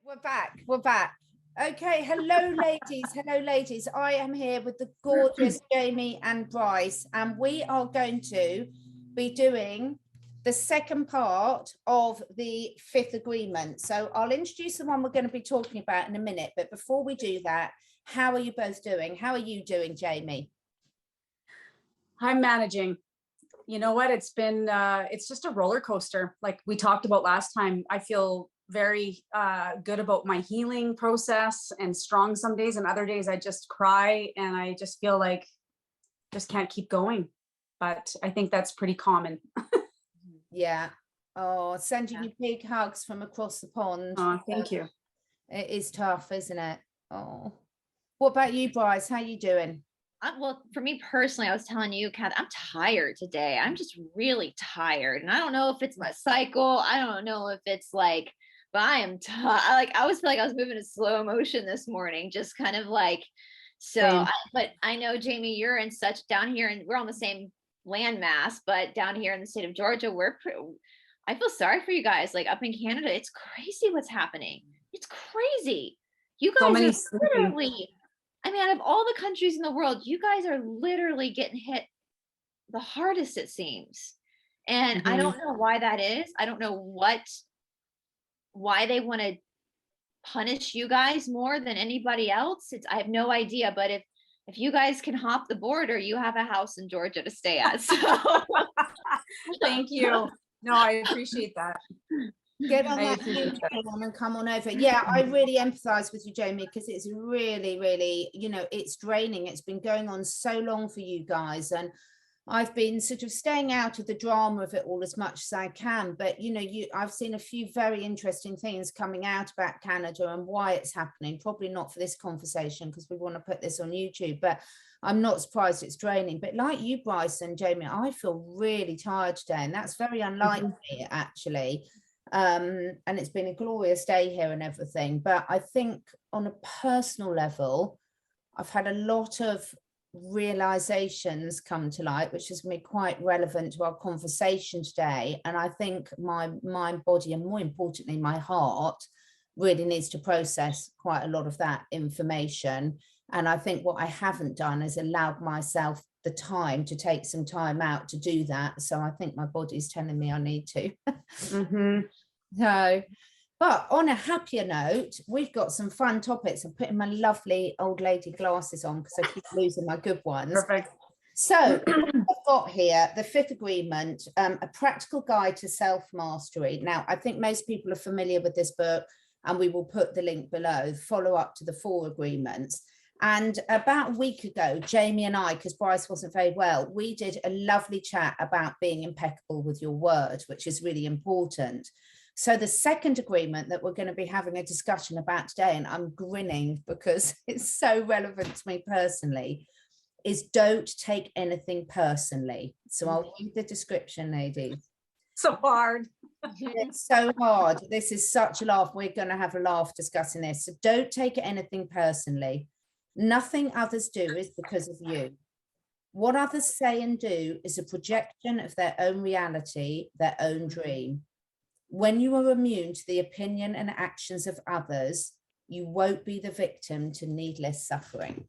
We're back. We're back. Okay. Hello, ladies. Hello, ladies. I am here with the gorgeous Jamie and Brice, and we are going to be doing the second part of the fifth agreement. So I'll introduce the one we're going to be talking about in a minute. But before we do that, how are you both doing? How are you doing, Jamie? I'm managing. You know what? It's been, it's just a roller coaster. Like we talked about last time, I feel very good about my healing process and strong some days, and other days I just cry and I just feel like just can't keep going. But I think that's pretty common. Yeah. Oh, sending you big hugs from across the pond. Oh, thank you. It is tough, isn't it? Oh. What about you, Brice? How are you doing? Well, for me personally, I was telling you, Kat, I'm tired today. I'm just really tired. And I don't know if it's my cycle. I don't know if it's like, but I am like, I was like I was moving in slow motion this morning, just kind of like, so, but I know, Jamie, you're in such down here and we're on the same landmass, but down here in the state of Georgia, I feel sorry for you guys. Like up in Canada, it's crazy what's happening. It's crazy. You guys are literally, I mean, out of all the countries in the world, you guys are literally getting hit the hardest, it seems. And I don't know why that is. I don't know why they want to punish you guys more than anybody else. I have no idea. But if you guys can hop the border, you have a house in Georgia to stay at. So thank you. No, I appreciate that. Get on that and come on over. Yeah, I really empathize with you, Jamie, because it's really, really, it's draining. It's been going on so long for you guys, and I've been sort of staying out of the drama of it all as much as I can. But I've seen a few very interesting things coming out about Canada and why it's happening. Probably not for this conversation because we want to put this on YouTube, but I'm not surprised it's draining. But like you, Brice and Jamie, I feel really tired today, and that's very unlike me, actually. And it's been a glorious day here and everything, but I think on a personal level I've had a lot of realizations come to light, which is going to be quite relevant to our conversation today. And I think my mind, body, and more importantly my heart really needs to process quite a lot of that information. And I think what I haven't done is allowed myself the time to take some time out to do that. So I think my body's telling me I need to. So, but on a happier note, we've got some fun topics. I'm putting my lovely old lady glasses on because I keep losing my good ones. Perfect. So I've got here the fifth agreement, a practical guide to self-mastery. Now, I think most people are familiar with this book, and we will put the link below, follow up to the 4 agreements. And about a week ago, Jamie and I, because Brice wasn't very well, we did a lovely chat about being impeccable with your word, which is really important. So the second agreement that we're going to be having a discussion about today, and I'm grinning because it's so relevant to me personally, is don't take anything personally. So I'll read the description, ladies. So hard. It's so hard. This is such a laugh. We're going to have a laugh discussing this. So don't take anything personally. Nothing others do is because of you. What others say and do is a projection of their own reality, their own dream. When you are immune to the opinion and actions of others, you won't be the victim to needless suffering.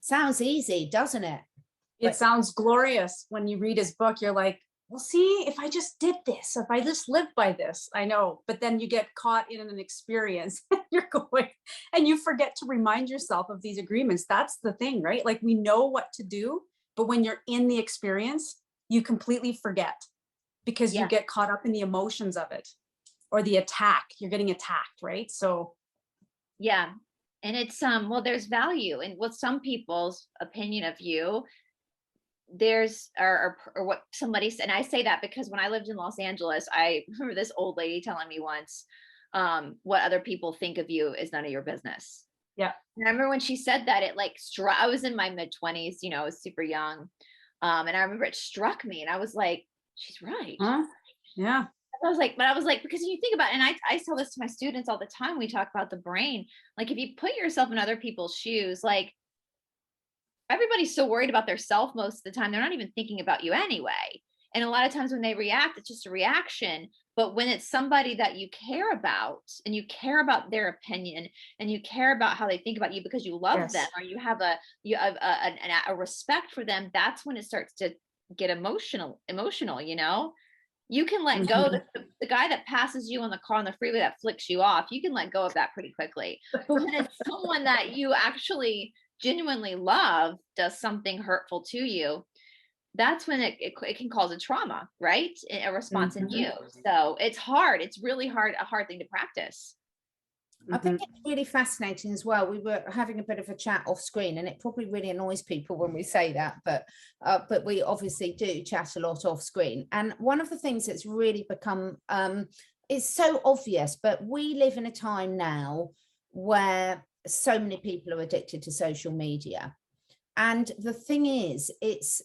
Sounds easy, doesn't it? It sounds glorious. When you read his book, you're like, well, see, if I just did this, if I just lived by this, I know. But then you get caught in an experience, you're going, and you forget to remind yourself of these agreements. That's the thing, right? Like we know what to do, but when you're in the experience, you completely forget because you get caught up in the emotions of it or the attack. You're getting attacked, right? So, yeah. And it's well, there's value in what some people's opinion of you. There's or what somebody said, and I say that because when I lived in Los Angeles, I remember this old lady telling me once, what other people think of you is none of your business. Yeah. And I remember when she said that, it like I was in my mid-20s, I was super young. And I remember it struck me and I was like, she's right. Yeah. I was like, because you think about it, and I tell this to my students all the time when we talk about the brain, like if you put yourself in other people's shoes, like everybody's so worried about their self most of the time, they're not even thinking about you anyway. And a lot of times when they react, it's just a reaction. But when it's somebody that you care about and you care about their opinion and you care about how they think about you because you love them, or you have a respect for them, that's when it starts to get emotional, you know. You can let go. The guy that passes you on the car on the freeway that flicks you off, you can let go of that pretty quickly. But when it's someone that you actually genuinely love does something hurtful to you, that's when it can cause a trauma, right? A response in you. So it's hard. It's really hard, a hard thing to practice. I think it's really fascinating as well. We were having a bit of a chat off screen, and it probably really annoys people when we say that, but we obviously do chat a lot off screen. And one of the things that's really become, it's so obvious, but we live in a time now where so many people are addicted to social media. And the thing is, it's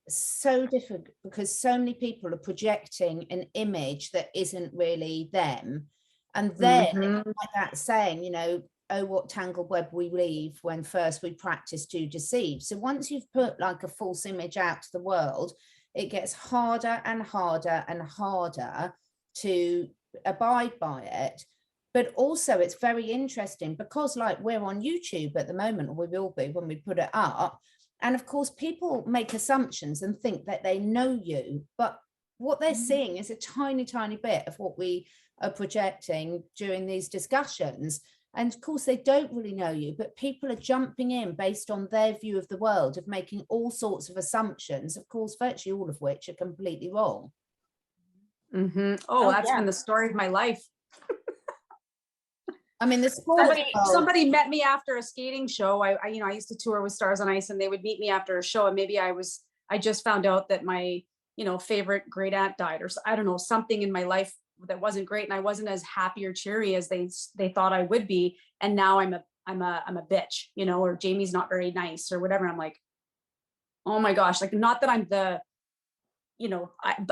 so difficult because so many people are projecting an image that isn't really them. And then like that saying, you know, oh, what tangled web we weave when first we practice to deceive. So once you've put like a false image out to the world, it gets harder and harder and harder to abide by it. But also it's very interesting because like we're on YouTube at the moment, or we will be when we put it up. And of course, people make assumptions and think that they know you, but what they're seeing is a tiny, tiny bit of what we are projecting during these discussions. And of course, they don't really know you, but people are jumping in based on their view of the world, of making all sorts of assumptions, of course, virtually all of which are completely wrong. Oh, that's been the story of my life. I mean, somebody met me after a skating show. I used to tour with Stars on Ice, and they would meet me after a show, and maybe I just found out that my, favorite great aunt died, or I don't know, something in my life that wasn't great, and I wasn't as happy or cheery as they thought I would be. And now I'm a bitch, or Jamie's not very nice or whatever. I'm like, oh my gosh, like, not that I'm the,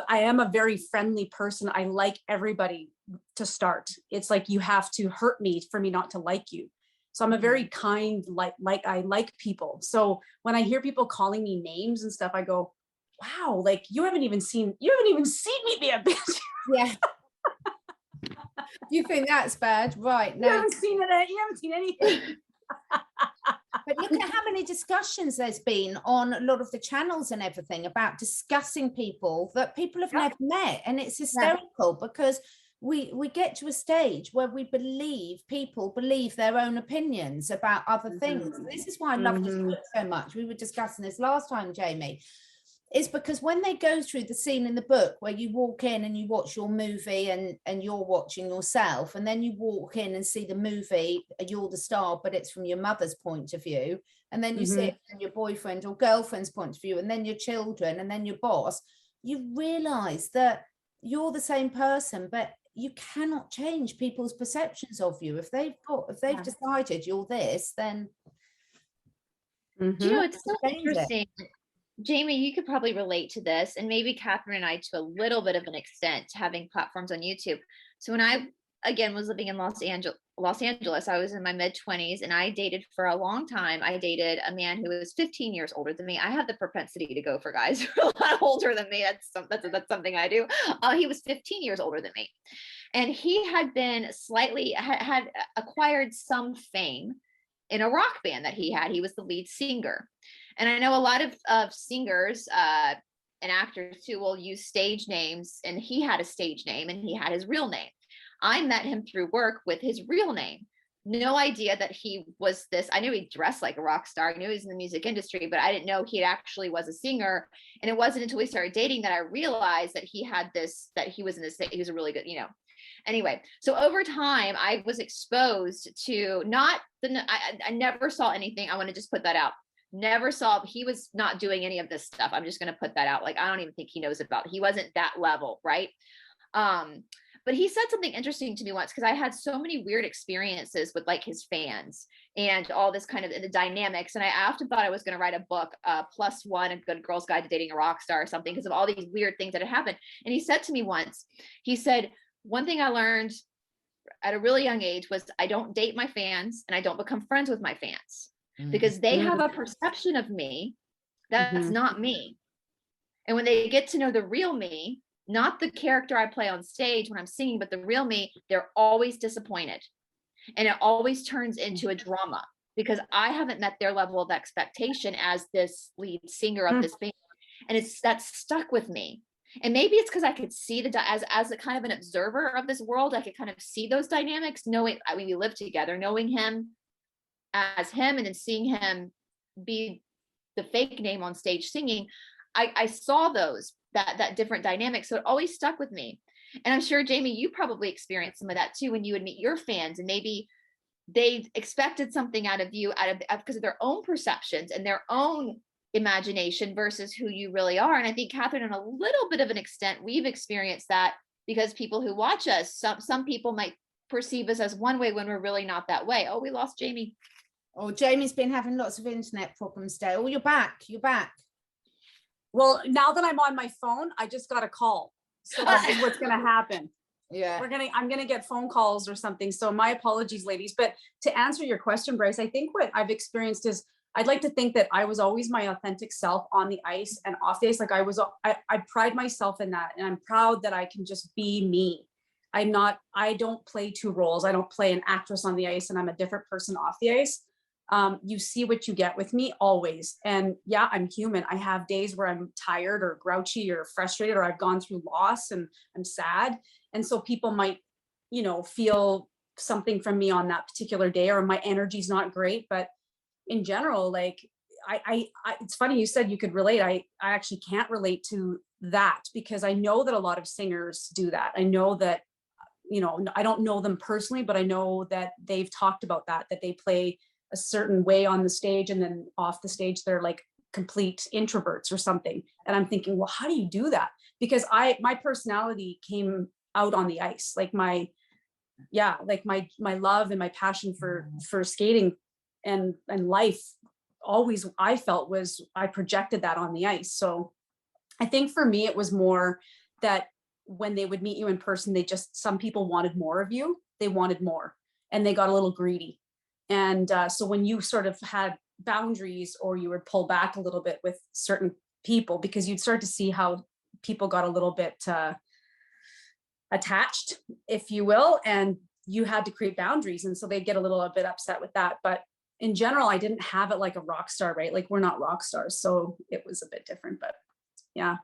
I am a very friendly person. I like everybody to start. It's like, you have to hurt me for me not to like you. So I'm a very kind, like I like people. So when I hear people calling me names and stuff, I go, wow, like you haven't even seen me be a bitch. Yeah. You think that's bad, right? No, you haven't seen anything. But look at how many discussions there's been on a lot of the channels and everything about discussing people that people have never met. And it's hysterical because we get to a stage where we people believe their own opinions about other things. This is why I love this book so much. We were discussing this last time, Jamie. Is because when they go through the scene in the book where you walk in and you watch your movie and you're watching yourself, and then you walk in and see the movie, you're the star, but it's from your mother's point of view, and then you see it from your boyfriend or girlfriend's point of view, and then your children, and then your boss, you realize that you're the same person, but you cannot change people's perceptions of you. If they've decided you're this, then it's so interesting. Jamie, you could probably relate to this, and maybe Catherine and I to a little bit of an extent, having platforms on YouTube. So when I, again, was living in Los Angeles, I was in my mid-20s, and I dated for a long time. I dated a man who was 15 years older than me. I have the propensity to go for guys who are a lot older than me. That's something I do. He was 15 years older than me. And he had been had acquired some fame in a rock band that he had. He was the lead singer. And I know a lot of singers and actors too will use stage names, and he had a stage name and he had his real name. I met him through work with his real name. No idea that he was this. I knew he dressed like a rock star. I knew he was in the music industry, but I didn't know he actually was a singer. And it wasn't until we started dating that I realized that he had this, that he was he was a really good, Anyway, so over time, I was exposed to I never saw anything. I want to just put that out. Never saw, he was not doing any of this stuff. I'm just going to put that out. Like, I don't even think he knows about, he wasn't that level. Right. But he said something interesting to me once, because I had so many weird experiences with like his fans and all this kind of the dynamics. And I often thought I was going to write a book, +1, a good girl's guide to dating a rock star or something, because of all these weird things that had happened. And he said to me once, he said, one thing I learned at a really young age was I don't date my fans and I don't become friends with my fans. Because they have a perception of me that's not me. And when they get to know the real me, not the character I play on stage when I'm singing, but the real me, they're always disappointed. And it always turns into a drama because I haven't met their level of expectation as this lead singer of this band. And that's stuck with me. And maybe it's because I could see as a kind of an observer of this world, I could kind of see those dynamics, knowing, I mean, we live together, knowing him as him, and then seeing him be the fake name on stage singing. I saw that different dynamic. So it always stuck with me. And I'm sure, Jamie, you probably experienced some of that too, when you would meet your fans and maybe they expected something out of you because of their own perceptions and their own imagination versus who you really are. And I think, Catherine, on a little bit of an extent, we've experienced that because people who watch us, some people might perceive us as one way when we're really not that way. Oh, we lost Jamie. Oh, Jamie's been having lots of internet problems today. Oh, you're back. Well, now that I'm on my phone, I just got a call. So this is what's going to happen. Yeah. I'm going to get phone calls or something. So my apologies, ladies. But to answer your question, Brice, I think what I've experienced is I'd like to think that I was always my authentic self on the ice and off the ice. Like I pride myself in that. And I'm proud that I can just be me. I don't play two roles. I don't play an actress on the ice and I'm a different person off the ice. You see what you get with me always. And yeah, I'm human. I have days where I'm tired or grouchy or frustrated, or I've gone through loss and I'm sad. And so people might, feel something from me on that particular day, or my energy's not great. But in general, like I it's funny you said you could relate. I actually can't relate to that because I know that a lot of singers do that. I know that, I don't know them personally, but I know that they've talked about that they play a certain way on the stage and then off the stage they're like complete introverts or something. And I'm thinking, well, how do you do that? Because my personality came out on the ice, like my love and my passion for skating and life always, I felt, was I projected that on the ice. So I think for me it was more that when they would meet you in person, some people wanted more of you. They wanted more and they got a little greedy. And so when you sort of had boundaries, or you would pull back a little bit with certain people, because you'd start to see how people got a little bit attached, if you will, and you had to create boundaries. And so they'd get a little bit upset with that. But in general, I didn't have it like a rock star, right? Like we're not rock stars. So it was a bit different, but yeah.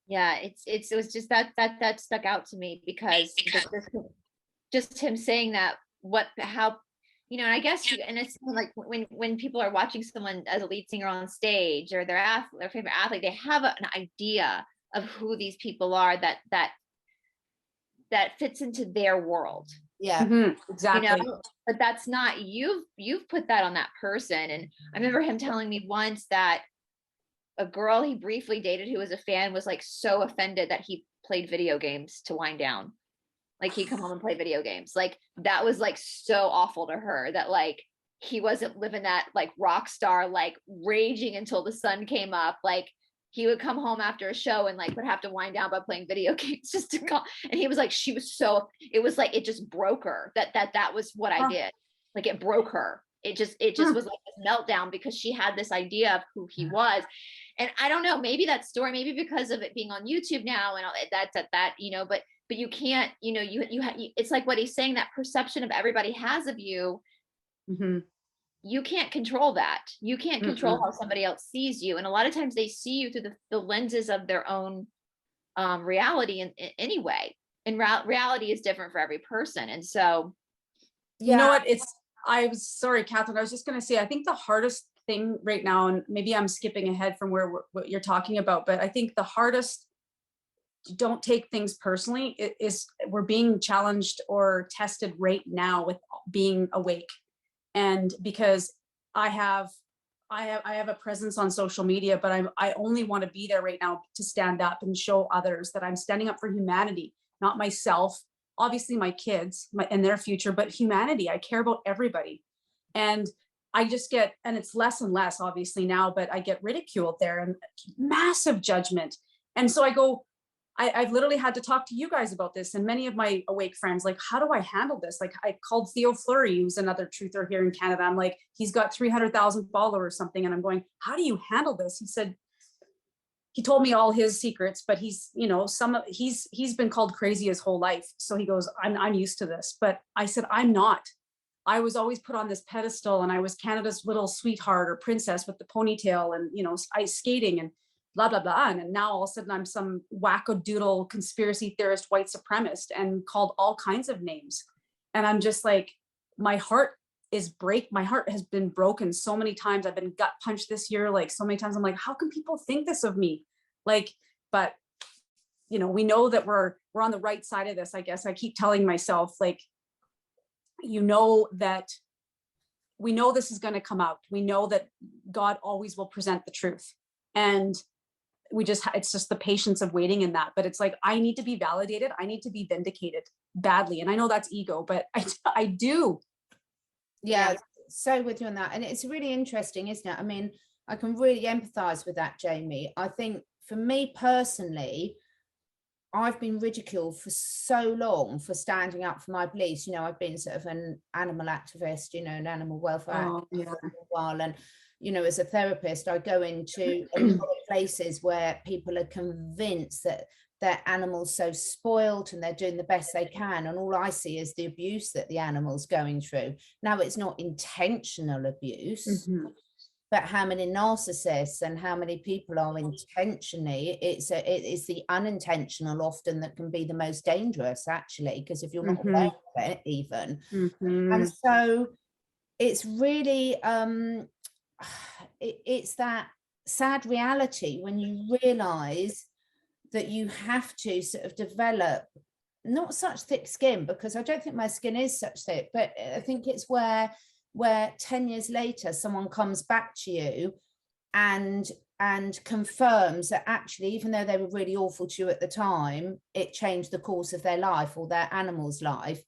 Yeah, it was just that stuck out to me because just him saying that, how, and I guess, and it's like when people are watching someone as a lead singer on stage, or their favorite athlete, they have an idea of who these people are that fits into their world. Yeah, exactly. But that's not, you've put that on that person. And I remember him telling me once that a girl he briefly dated who was a fan was like so offended that he played video games to wind down. Like he'd come home and play video games. Like that was like so awful to her, that like he wasn't living that like rock star, like raging until the sun came up. Like he would come home after a show and like would have to wind down by playing video games just to call. And he was like, it was like, it just broke her that was what I did. Like it broke her. It just was like this meltdown because she had this idea of who he was. And I don't know, maybe that story, maybe because of it being on YouTube now and all that, but you can't, it's like what he's saying, that perception of everybody has of you. Mm-hmm. You can't control that. You can't control how somebody else sees you. And a lot of times they see you through the lenses of their own reality anyway. And reality is different for every person. And so, you know what, I was sorry, Catherine, I was just going to say, I think the hardest thing right now, and maybe I'm skipping ahead from what you're talking about, but I think the hardest, don't take things personally, is we're being challenged or tested right now with being awake. And because I have a presence on social media, but I only want to be there right now to stand up and show others that I'm standing up for humanity, not myself, obviously my kids and their future, but humanity. I care about everybody. And I just get, and it's less and less obviously now, but I get ridiculed there and massive judgment. And so I've literally had to talk to you guys about this, and many of my awake friends, like, how do I handle this? Like I called Theo Fleury, who's another truther here in Canada. I'm like, he's got 300,000 followers or something. And I'm going, how do you handle this? He said, he told me all his secrets, but he's, you know, he's been called crazy his whole life. So he goes, I'm used to this. But I said, I'm not. I was always put on this pedestal, and I was Canada's little sweetheart or princess with the ponytail and, you know, ice skating and blah, blah, blah. And now all of a sudden I'm some wackadoodle conspiracy theorist, white supremacist, and called all kinds of names. And I'm just like, my heart has been broken so many times. I've been gut punched this year, like so many times. I'm like, how can people think this of me? Like, but you know, we know that we're on the right side of this. I guess I keep telling myself, like, you know, that we know this is going to come out. We know that God always will present the truth. And it's just the patience of waiting in that. But it's like, I need to be validated. I need to be vindicated badly. And I know that's ego, but I do. Yeah, so with you on that. And it's really interesting, isn't it? I mean, I can really empathize with that, Jamie. I think for me personally, I've been ridiculed for so long for standing up for my beliefs. You know, I've been sort of an animal activist, you know, an animal welfare activist for a while. And, you know, as a therapist, I go into a lot of places where people are convinced that their animal's so spoiled and they're doing the best they can. And all I see is the abuse that the animal's going through. Now, it's not intentional abuse, but how many narcissists and how many people are intentionally, it's the unintentional often that can be the most dangerous, actually, because if you're not aware of it even. And so it's really, it's that sad reality when you realize that you have to sort of develop not such thick skin, because I don't think my skin is such thick, but I think it's where 10 years later someone comes back to you and confirms that actually, even though they were really awful to you at the time, it changed the course of their life or their animal's life.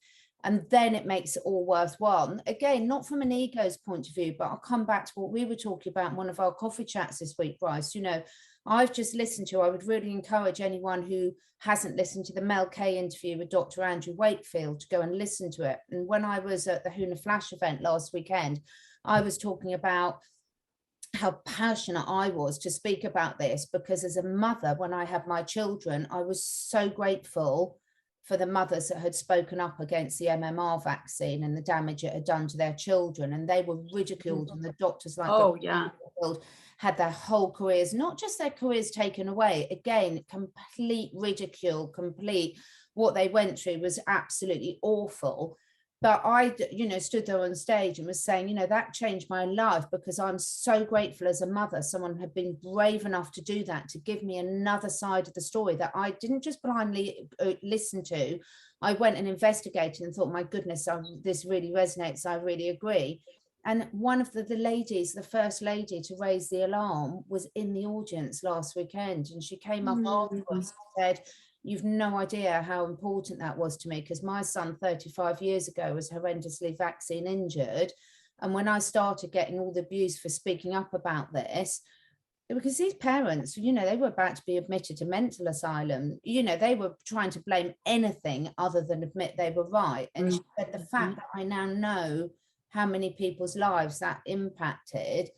And then it makes it all worthwhile. Again, not from an ego's point of view, but I'll come back to what we were talking about in one of our coffee chats this week, Brice. You know, I've just listened to, I would really encourage anyone who hasn't listened to the Mel K interview with Dr. Andrew Wakefield to go and listen to it. And when I was at the Hoona Flash event last weekend, I was talking about how passionate I was to speak about this, because as a mother, when I had my children, I was so grateful for the mothers that had spoken up against the MMR vaccine and the damage it had done to their children. And they were ridiculed, and the doctors like had their whole careers, not just their careers, taken away. Again, complete ridicule, complete what they went through was absolutely awful. But I, you know, stood there on stage and was saying, you know, that changed my life, because I'm so grateful as a mother, someone had been brave enough to do that, to give me another side of the story that I didn't just blindly listen to. I went and investigated and thought, my goodness, this really resonates. I really agree. And one of the ladies, the first lady to raise the alarm, was in the audience last weekend. And she came up afterwards and said, you've no idea how important that was to me, because my son 35 years ago was horrendously vaccine injured. And when I started getting all the abuse for speaking up about this, because these parents, you know, they were about to be admitted to mental asylum, you know, they were trying to blame anything other than admit they were right. And she said, the fact that I now know how many people's lives that impacted.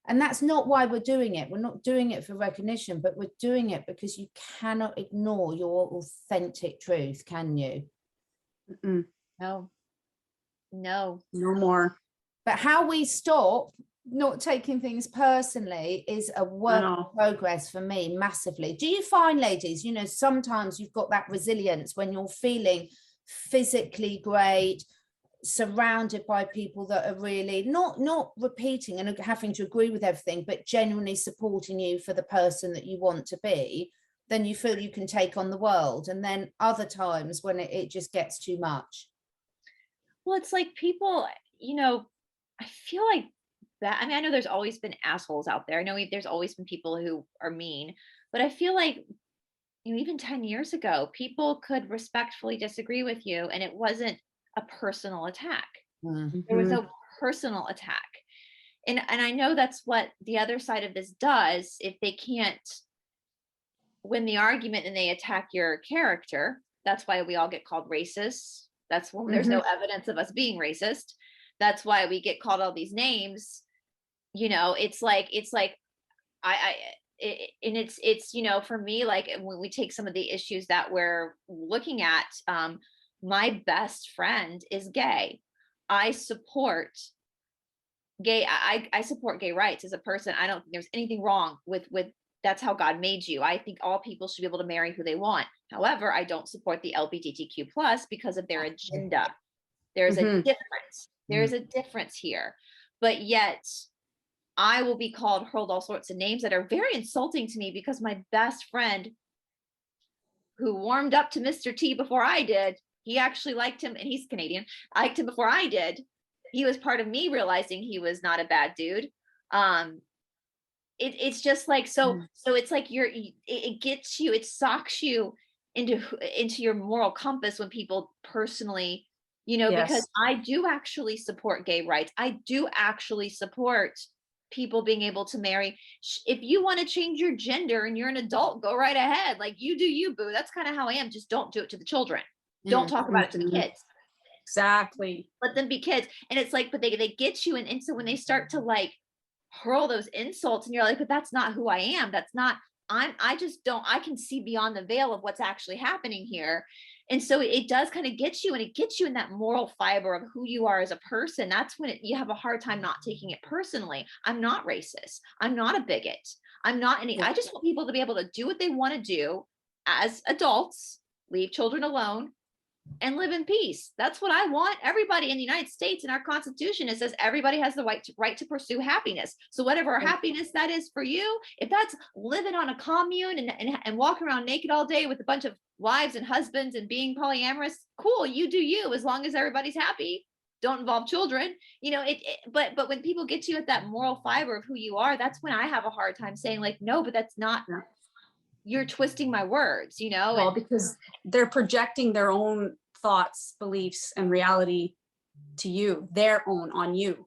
And that's not why we're doing it. We're not doing it for recognition, but we're doing it because you cannot ignore your authentic truth, can you? No more. But how we stop not taking things personally is a work in progress for me, massively. Do you find, ladies, you know, sometimes you've got that resilience when you're feeling physically great, surrounded by people that are really not repeating and having to agree with everything, but genuinely supporting you for the person that you want to be, then you feel you can take on the world. And then other times when it just gets too much. Well, it's like people, you know, I feel like that. I mean, I know there's always been assholes out there. I know there's always been people who are mean, but I feel like, you know, even 10 years ago, people could respectfully disagree with you and it wasn't a personal attack. There was no personal attack. And I know that's what the other side of this does. If they can't win the argument and they attack your character, that's why we all get called racists. That's when there's no evidence of us being racist. That's why we get called all these names. You know, it's like and it's, you know, for me, like when we take some of the issues that we're looking at, my best friend is gay. I support I support gay rights as a person. I don't think there's anything wrong with that's how God made you. I think all people should be able to marry who they want. However, I don't support the LGBTQ plus because of their agenda. There's a difference. There's a difference here. But yet I will be hurled all sorts of names that are very insulting to me because my best friend, who warmed up to Mr. T before I did, he actually liked him, and he's Canadian. I liked him before I did. He was part of me realizing he was not a bad dude. It's just like, so it's like it gets you, it socks you into your moral compass when people personally, you know, because I do actually support gay rights. I do actually support people being able to marry. If you want to change your gender and you're an adult, go right ahead. Like, you do you, boo. That's kind of how I am. Just don't do it to the children. Don't talk about it to the kids. Exactly. Let them be kids. And it's like, but they get you. And so when they start to like hurl those insults, and you're like, but that's not who I am. That's not, I just don't, I can see beyond the veil of what's actually happening here. And so it does kind of get you, and it gets you in that moral fiber of who you are as a person. That's when you have a hard time not taking it personally. I'm not racist. I'm not a bigot. I'm not any, I just want people to be able to do what they want to do as adults, leave children alone, and live in peace. That's what I want. Everybody in the United States, in our Constitution, it says everybody has the right to pursue happiness. So whatever happiness that is for you, if that's living on a commune and walking around naked all day with a bunch of wives and husbands and being polyamorous, cool, you do you, as long as everybody's happy. Don't involve children, you know. But when people get you at that moral fiber of who you are, that's when I have a hard time saying like, no, but that's not, you're twisting my words, you know. Well, because they're projecting their own thoughts, beliefs, and reality to you, their own on you.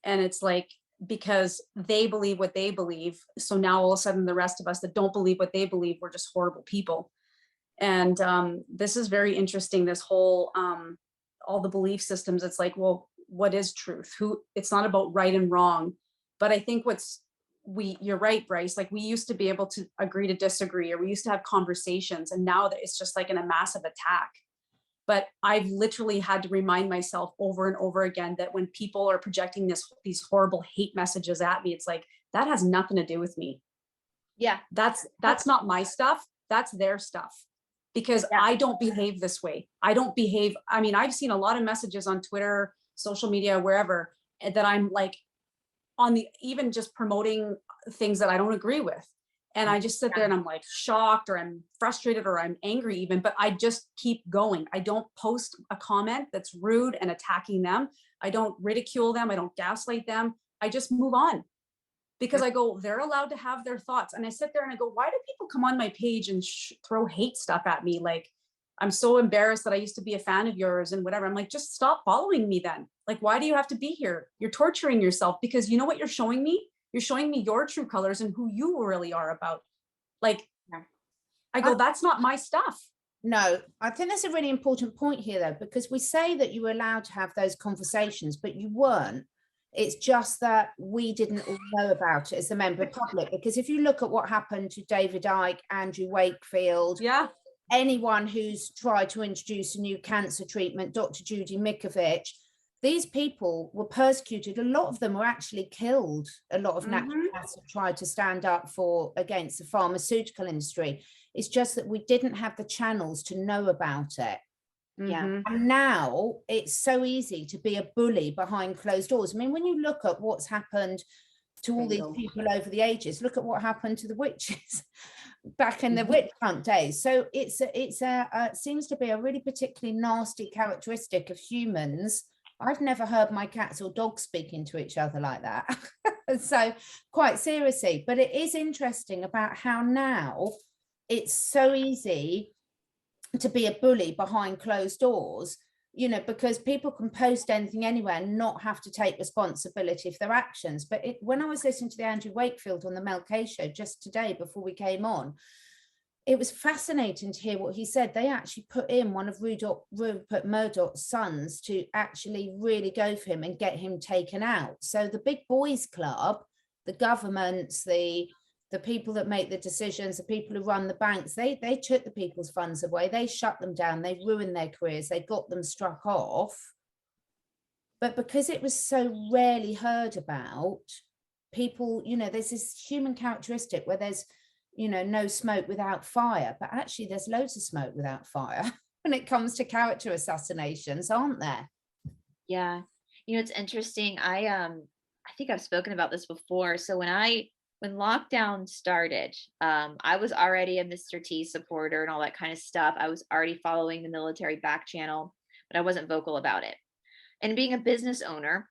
And it's like, because they believe what they believe, so now all of a sudden the rest of us that don't believe what they believe, we're just horrible people. And this is very interesting, this whole all the belief systems. It's like, well, what is truth? It's not about right and wrong. But I think you're right, Brice, like we used to be able to agree to disagree, or we used to have conversations, and now that it's just like in a massive attack. But I've literally had to remind myself over and over again that when people are projecting these horrible hate messages at me, it's like, that has nothing to do with me. Yeah. That's not my stuff. That's their stuff. Because I don't behave this way. I mean, I've seen a lot of messages on Twitter, social media, wherever, that I'm like even just promoting things that I don't agree with. And I just sit there and I'm like shocked, or I'm frustrated, or I'm angry even, but I just keep going. I don't post a comment that's rude and attacking them. I don't ridicule them. I don't gaslight them. I just move on, because I go, they're allowed to have their thoughts. And I sit there and I go, why do people come on my page and throw hate stuff at me? Like, I'm so embarrassed that I used to be a fan of yours and whatever. I'm like, just stop following me then. Like, why do you have to be here? You're torturing yourself, because you know what you're showing me? You're showing me your true colors and who you really are about. Like, I go, that's not my stuff. No, I think that's a really important point here, though, because we say that you were allowed to have those conversations, but you weren't. It's just that we didn't all know about it as the member public. Because if you look at what happened to David Icke, Andrew Wakefield, anyone who's tried to introduce a new cancer treatment, Dr. Judy Mikovich, these people were persecuted. A lot of them were actually killed. A lot of naturopaths have tried to stand up against the pharmaceutical industry. It's just that we didn't have the channels to know about it. And now it's so easy to be a bully behind closed doors. I mean, when you look at what's happened to all these people over the ages, look at what happened to the witches back in the witch hunt days. So it seems to be a really particularly nasty characteristic of humans. I've never heard my cats or dogs speaking to each other like that. So quite seriously, but it is interesting about how now it's so easy to be a bully behind closed doors, you know, because people can post anything anywhere and not have to take responsibility for their actions. But when I was listening to the Andrew Wakefield on the Mel K show just today before we came on, it was fascinating to hear what he said. They actually put in one of Rupert Murdoch's sons to actually really go for him and get him taken out. So the big boys club, the governments, the the people that make the decisions, the people who run the banks, they took the people's funds away, they shut them down, they ruined their careers, they got them struck off. But because it was so rarely heard about, people, you know, there's this human characteristic where there's, you know, no smoke without fire, but actually there's loads of smoke without fire when it comes to character assassinations, aren't there? Yeah. You know, it's interesting. I think I've spoken about this before. So when lockdown started, I was already a Mr. T supporter and all that kind of stuff. I was already following the military back channel, but I wasn't vocal about it. And being a business owner,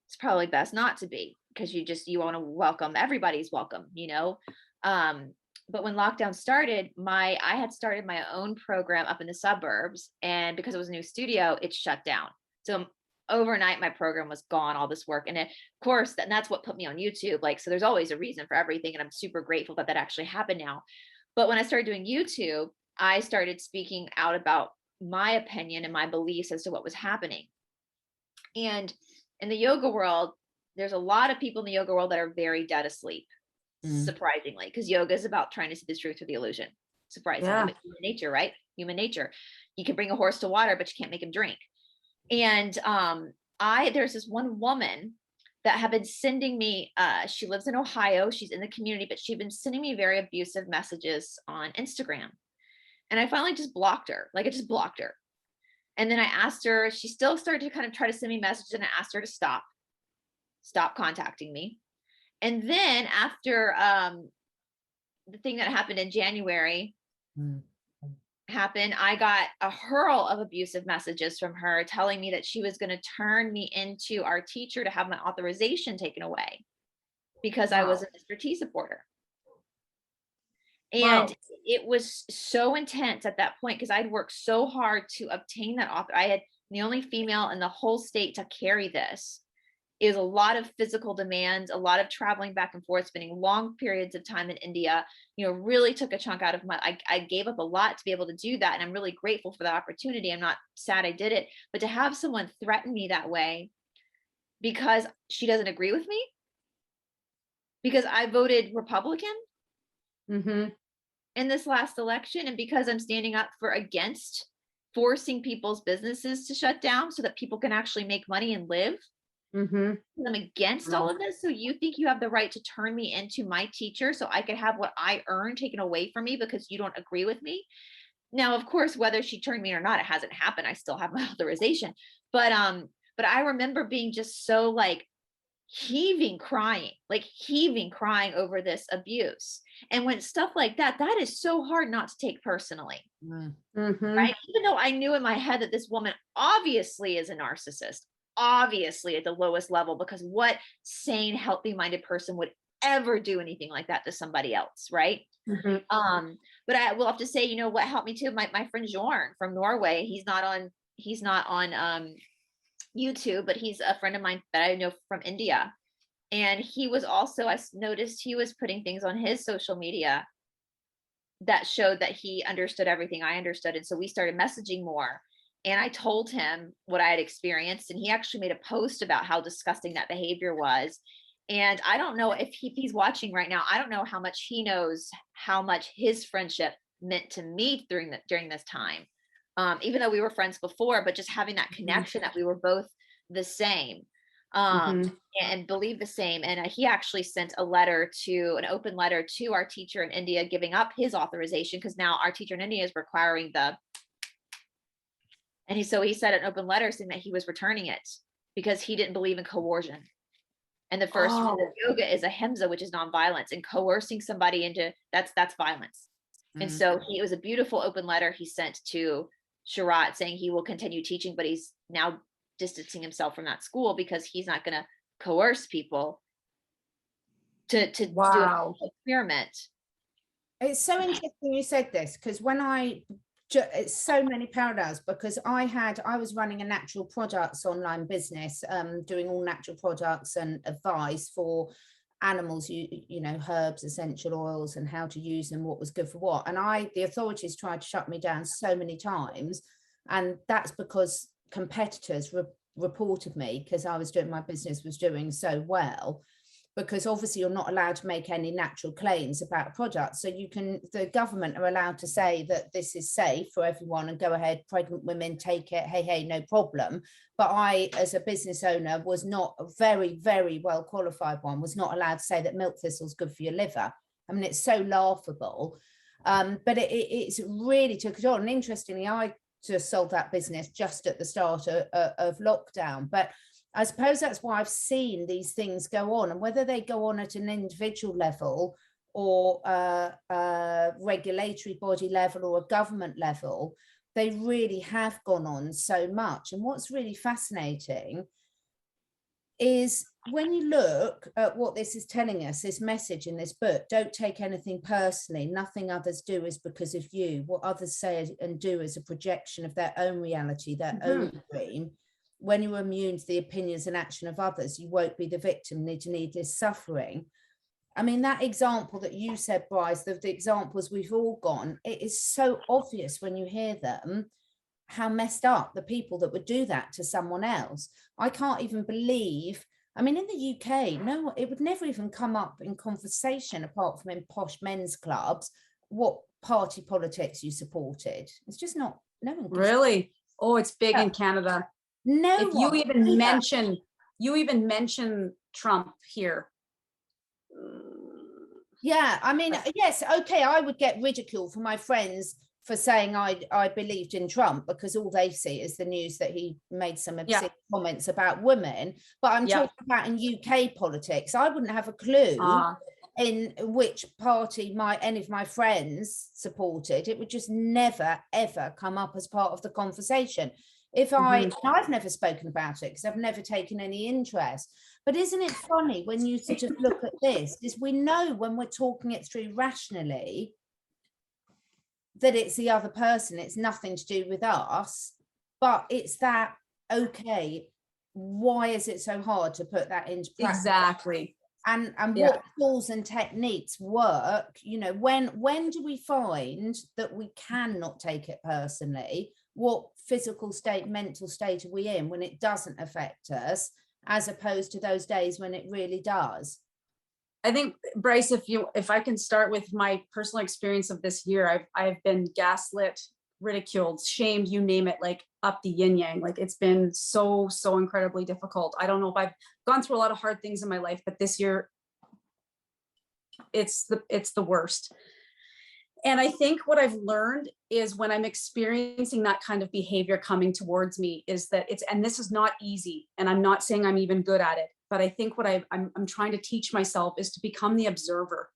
it's probably best not to be, because you want to welcome, everybody's welcome, you know. But when lockdown started, I had started my own program up in the suburbs, and because it was a new studio, it shut down. So overnight, my program was gone, all this work. And of course, that's what put me on YouTube. Like, so there's always a reason for everything. And I'm super grateful that actually happened now. But when I started doing YouTube, I started speaking out about my opinion and my beliefs as to what was happening. And in the yoga world, there's a lot of people in the yoga world that are very dead asleep, surprisingly, because yoga is about trying to see the truth through the illusion. Surprisingly, but human nature, right? Human nature. You can bring a horse to water, but you can't make him drink. And there's this one woman that had been sending me, she lives in Ohio, she's in the community, but she'd been sending me very abusive messages on Instagram. And I finally just blocked her. Like, I just blocked her. And then I asked her, she still started to kind of try to send me messages, and I asked her to stop contacting me. And then after the thing that happened in January happened, I got a hurl of abusive messages from her telling me that she was going to turn me into our teacher to have my authorization taken away because I was a Mr. T supporter. And it was so intense at that point because I'd worked so hard to obtain that author. I had the only female in the whole state to carry this. It was a lot of physical demands, a lot of traveling back and forth, spending long periods of time in India, you know, really took a chunk out of I gave up a lot to be able to do that. And I'm really grateful for the opportunity. I'm not sad I did it, but to have someone threaten me that way because she doesn't agree with me, because I voted Republican in this last election, and because I'm standing up against forcing people's businesses to shut down so that people can actually make money and live. I'm against all of this. So you think you have the right to turn me into my teacher so I could have what I earned taken away from me because you don't agree with me? Now, of course, whether she turned me or not, it hasn't happened. I still have my authorization. But I remember being just so like heaving crying over this abuse. And when stuff like that is so hard not to take personally. Right? Even though I knew in my head that this woman obviously is a narcissist, obviously at the lowest level, because what sane, healthy-minded person would ever do anything like that to somebody else, right? But I will have to say, you know what helped me too, my friend Jorn from Norway, he's not on YouTube, but he's a friend of mine that I know from India. And he was also, I noticed he was putting things on his social media that showed that he understood everything I understood. And so we started messaging more. And I told him what I had experienced, and he actually made a post about how disgusting that behavior was. And I don't know if he's watching right now. I don't know how much he knows how much his friendship meant to me during this time. Even though we were friends before, but just having that connection that we were both the same and believe the same. And he actually sent an open letter to our teacher in India, giving up his authorization because now our teacher in India is requiring and he said an open letter saying that he was returning it because he didn't believe in coercion. And the first rule of yoga is ahimsa, which is nonviolence, and coercing somebody into that's violence. And so it was a beautiful open letter he sent to Sharat saying he will continue teaching, but he's now distancing himself from that school because he's not going to coerce people to do an experiment. It's so interesting you said this, because it's so many parallels, because I was running a natural products online business, doing all natural products and advice for animals, you know, herbs, essential oils, and how to use them, what was good for what. And the authorities tried to shut me down so many times, and that's because competitors reported me because my business was doing so well. because obviously you're not allowed to make any natural claims about a product. So the government are allowed to say that this is safe for everyone and go ahead, pregnant women take it, hey, no problem. But I, as a business owner, was not a very, very well qualified one, was not allowed to say that milk thistle is good for your liver. I mean, it's so laughable. But it's really took it on. And interestingly, I just sold that business just at the start of lockdown. But I suppose that's why I've seen these things go on, and whether they go on at an individual level or a regulatory body level or a government level, they really have gone on so much. And what's really fascinating is when you look at what this is telling us, this message in this book, don't take anything personally. Nothing others do is because of you. What others say and do is a projection of their own reality, their own dream. When you're immune to the opinions and action of others, you won't be the victim to needless suffering. I mean, that example that you said, Brice, the examples we've all gone, it is so obvious when you hear them, how messed up the people that would do that to someone else. I can't even believe, I mean, in the UK, no, it would never even come up in conversation, apart from in posh men's clubs, what party politics you supported. It's just not, no one. Really? Oh, it's big in Canada. No, if you even mention Trump here. Yeah, I mean, yes, okay, I would get ridiculed for my friends for saying I believed in Trump, because all they see is the news that he made some obscene comments about women. But I'm talking about in UK politics. I wouldn't have a clue in which party any of my friends supported. It would just never, ever come up as part of the conversation. If I've never spoken about it because I've never taken any interest. But isn't it funny when you sort of look at this, is we know when we're talking it through rationally that it's the other person, it's nothing to do with us, but it's that, okay, why is it so hard to put that into practice? Exactly. And what tools and techniques work, you know, when do we find that we cannot take it personally? What physical state, mental state are we in when it doesn't affect us, as opposed to those days when it really does? I think, Brice, if I can start with my personal experience of this year, I've been gaslit, ridiculed, shamed, you name it, like up the yin yang. Like it's been so incredibly difficult. I don't know if I've gone through a lot of hard things in my life, but this year it's the worst. And I think what I've learned is when I'm experiencing that kind of behavior coming towards me is that and this is not easy, and I'm not saying I'm even good at it, but I think what I'm trying to teach myself is to become the observer.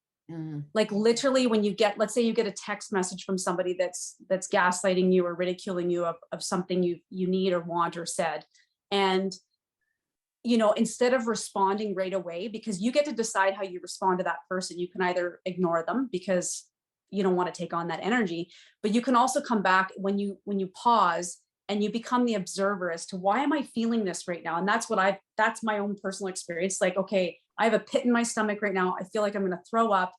Like literally when let's say you get a text message from somebody that's gaslighting you or ridiculing you of something you need or want or said. And, you know, instead of responding right away, because you get to decide how you respond to that person, you can either ignore them because you don't want to take on that energy, but you can also come back when you pause and you become the observer as to why am I feeling this right now? And that's my own personal experience. Like, okay, I have a pit in my stomach right now. I feel like I'm going to throw up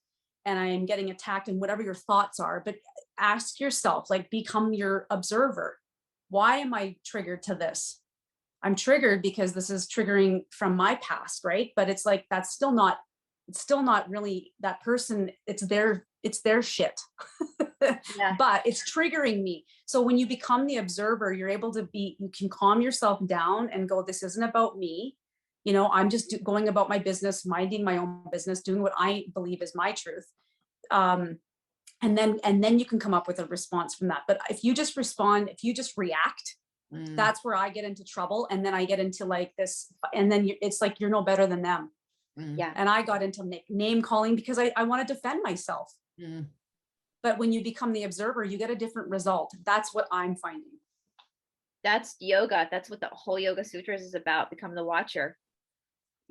and I am getting attacked, and whatever your thoughts are, but ask yourself, like, become your observer. Why am I triggered to this? I'm triggered because this is triggering from my past, right? But it's like, it's still not really that person. It's their shit, but it's triggering me. So when you become the observer, you're able to you can calm yourself down and go, this isn't about me. You know, I'm just going about my business, minding my own business, doing what I believe is my truth. And then you can come up with a response from that. But if you just respond, if you just react, that's where I get into trouble. And then I get into like this, and then it's like, you're no better than them. Yeah. And I got into name calling because I want to defend myself. But when you become the observer, you get a different result. That's what I'm finding. That's yoga. That's what the whole Yoga Sutras is about. Become the watcher.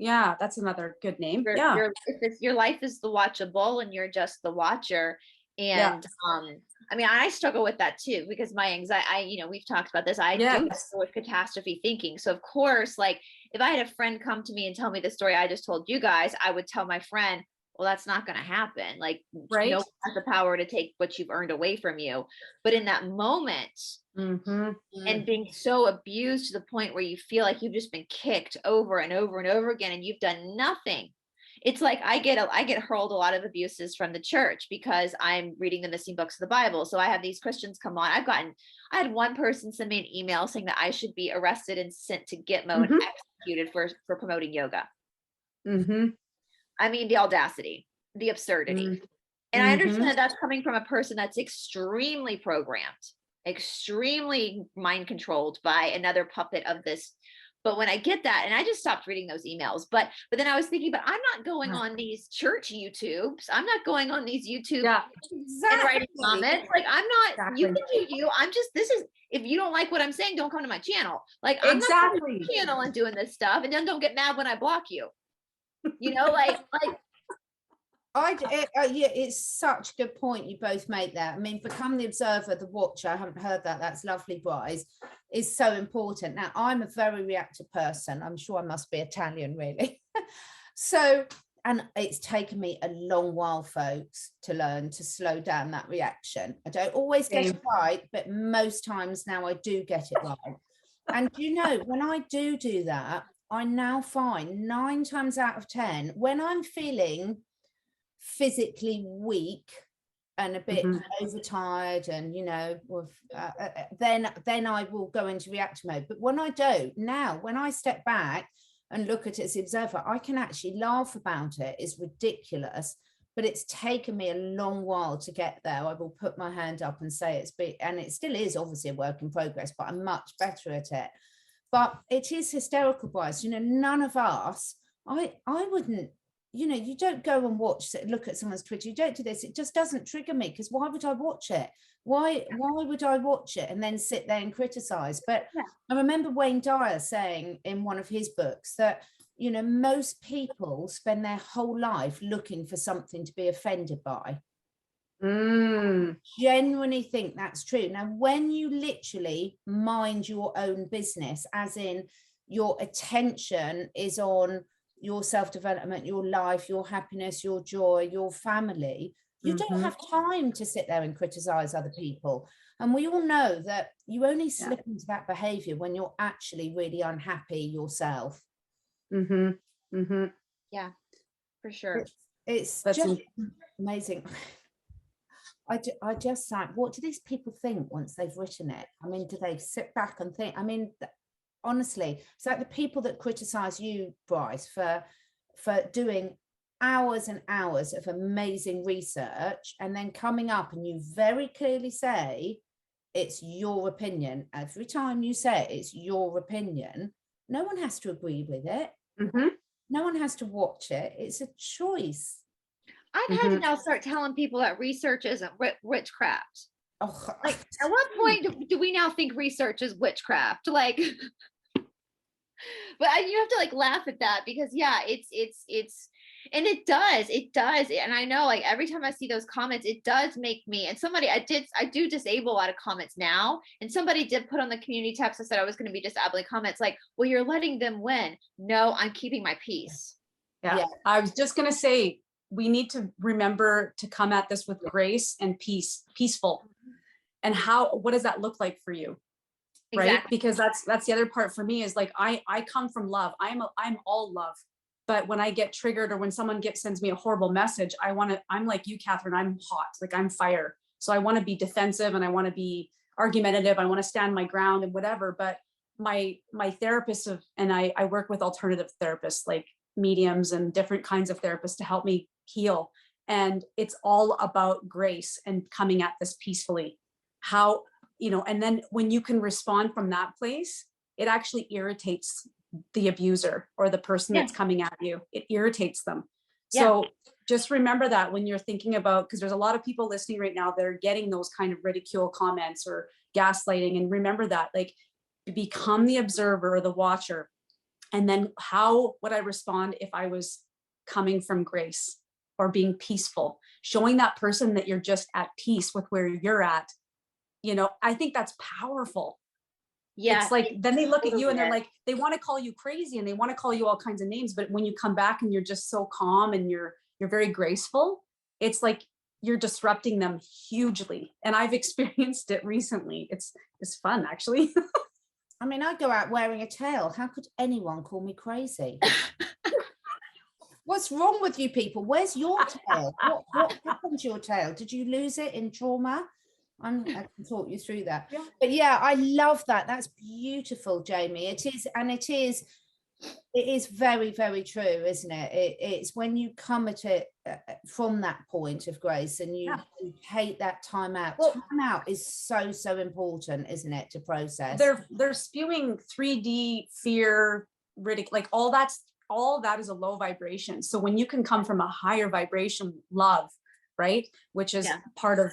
Yeah, that's another good name. Your life is the watchable, and you're just the watcher. And I mean, I struggle with that too, because my anxiety, we've talked about this. I do struggle with catastrophe thinking. So of course, like if I had a friend come to me and tell me the story I just told you guys, I would tell my friend, well, that's not going to happen. Like, right? No one has the power to take what you've earned away from you. But in that moment, and being so abused to the point where you feel like you've just been kicked over and over and over again, and you've done nothing. it's like I get hurled a lot of abuses from the church because I'm reading the missing books of the Bible. So I have these Christians come on. I had one person send me an email saying that I should be arrested and sent to Gitmo and executed for promoting yoga. I mean, the audacity, the absurdity. And I understand that that's coming from a person that's extremely programmed, extremely mind controlled by another puppet of this. But when I get that, and I just stopped reading those emails, but then I was thinking, but I'm not going on these church YouTubes. I'm not going on these YouTube and writing comments. Like, I'm not, you can do you. I'm just, if you don't like what I'm saying, don't come to my channel. Like, I'm not on my channel and doing this stuff, and then don't get mad when I block you. You know, like yeah, it's such a good point you both made there. I mean, become the observer, the watcher. I haven't heard that. That's lovely, Brice. Is so important. Now, I'm a very reactive person. I'm sure I must be Italian, really. So, and it's taken me a long while, folks, to learn to slow down that reaction. I don't always get it right, but most times now I do get it right. And you know, when I do that, I now find 9 times out of 10, when I'm feeling physically weak and a bit overtired and, you know, then I will go into reactive mode. But when I don't, now when I step back and look at it as the observer, I can actually laugh about it. It's ridiculous, but it's taken me a long while to get there. I will put my hand up and say and it still is obviously a work in progress, but I'm much better at it. But it is hysterical, Brice. You know, none of us, I wouldn't, you know, you don't go and look at someone's Twitter. You don't do this. It just doesn't trigger me, because why would I watch it? Why would I watch it and then sit there and criticize? But I remember Wayne Dyer saying in one of his books that, you know, most people spend their whole life looking for something to be offended by. Genuinely think that's true. Now, when you literally mind your own business, as in your attention is on your self-development, your life, your happiness, your joy, your family, you don't have time to sit there and criticize other people. And we all know that you only slip into that behavior when you're actually really unhappy yourself. Yeah, for sure. It's just amazing. I just like, what do these people think once they've written it? I mean, do they sit back and think? I mean, honestly, it's like the people that criticize you, Brice, for doing hours and hours of amazing research and then coming up and you very clearly say it's your opinion. Every time you say it's your opinion, no one has to agree with it. No one has to watch it. It's a choice. I've had to now start telling people that research isn't witchcraft. Oh, like, at what point do we now think research is witchcraft? Like, but you have to like laugh at that, because it's and it does. And I know, like, every time I see those comments, it does make me, and I do disable a lot of comments now. And somebody did put on the community text that said I was going to be disabling comments, like, well, you're letting them win. No, I'm keeping my peace. Yeah. I was just going to say, we need to remember to come at this with grace and peaceful. And what does that look like for you? Right? Exactly. Because that's the other part for me, is like, I come from love. I'm all love. But when I get triggered, or when someone sends me a horrible message, I'm like you, Catherine, I'm hot, like I'm fire. So I want to be defensive and I want to be argumentative. I want to stand my ground and whatever. But my therapist and I work with alternative therapists, like mediums and different kinds of therapists, to help me heal. And it's all about grace and coming at this peacefully. How, you know, and then when you can respond from that place, it actually irritates the abuser or the person that's coming at you. It irritates them. So just remember that when you're thinking about, because there's a lot of people listening right now that are getting those kind of ridicule comments or gaslighting. And remember that, like, become the observer or the watcher. And then how would I respond if I was coming from grace or being peaceful, showing that person that you're just at peace with where you're at. You know, I think that's powerful. Yeah. It's like, then they look at you and they're like, they want to call you crazy and they want to call you all kinds of names. But when you come back and you're just so calm and you're very graceful, it's like you're disrupting them hugely. And I've experienced it recently. It's fun, actually. I mean, I go out wearing a tail. How could anyone call me crazy? What's wrong with you people? Where's your tail? What happened to your tail? Did you lose it in trauma? I can talk you through that. Yeah. But yeah, I love that. That's beautiful, Jamie. It is, and it is very, very true, isn't it? It's when you come at it from that point of grace, and you hate that time out. Well, Time out is so, so important, isn't it, to process? They're spewing 3D fear, ridicule, like all that is a low vibration. So when you can come from a higher vibration, love, right, which is part of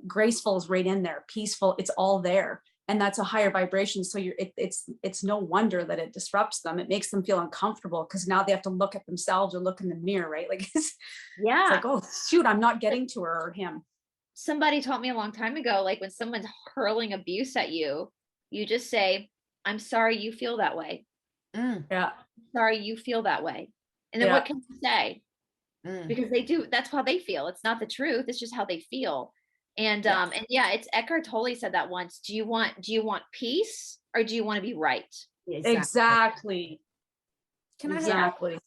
graceful, is right in there, peaceful, it's all there, and that's a higher vibration. So it's no wonder that it disrupts them. It makes them feel uncomfortable because now they have to look at themselves or look in the mirror, right? Like it's like, oh shoot, I'm not getting to her or him. Somebody taught me a long time ago, like when someone's hurling abuse at you, you just say, I'm sorry you feel that way. Yeah. Sorry you feel that way. And then what can you say? Because that's how they feel. It's not the truth. It's just how they feel. And it's Eckhart Tolle said that once. Do you want peace or do you want to be right? Exactly. Can I exactly.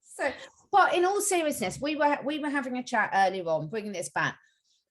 So, but in all seriousness, we were having a chat earlier on, bringing this back.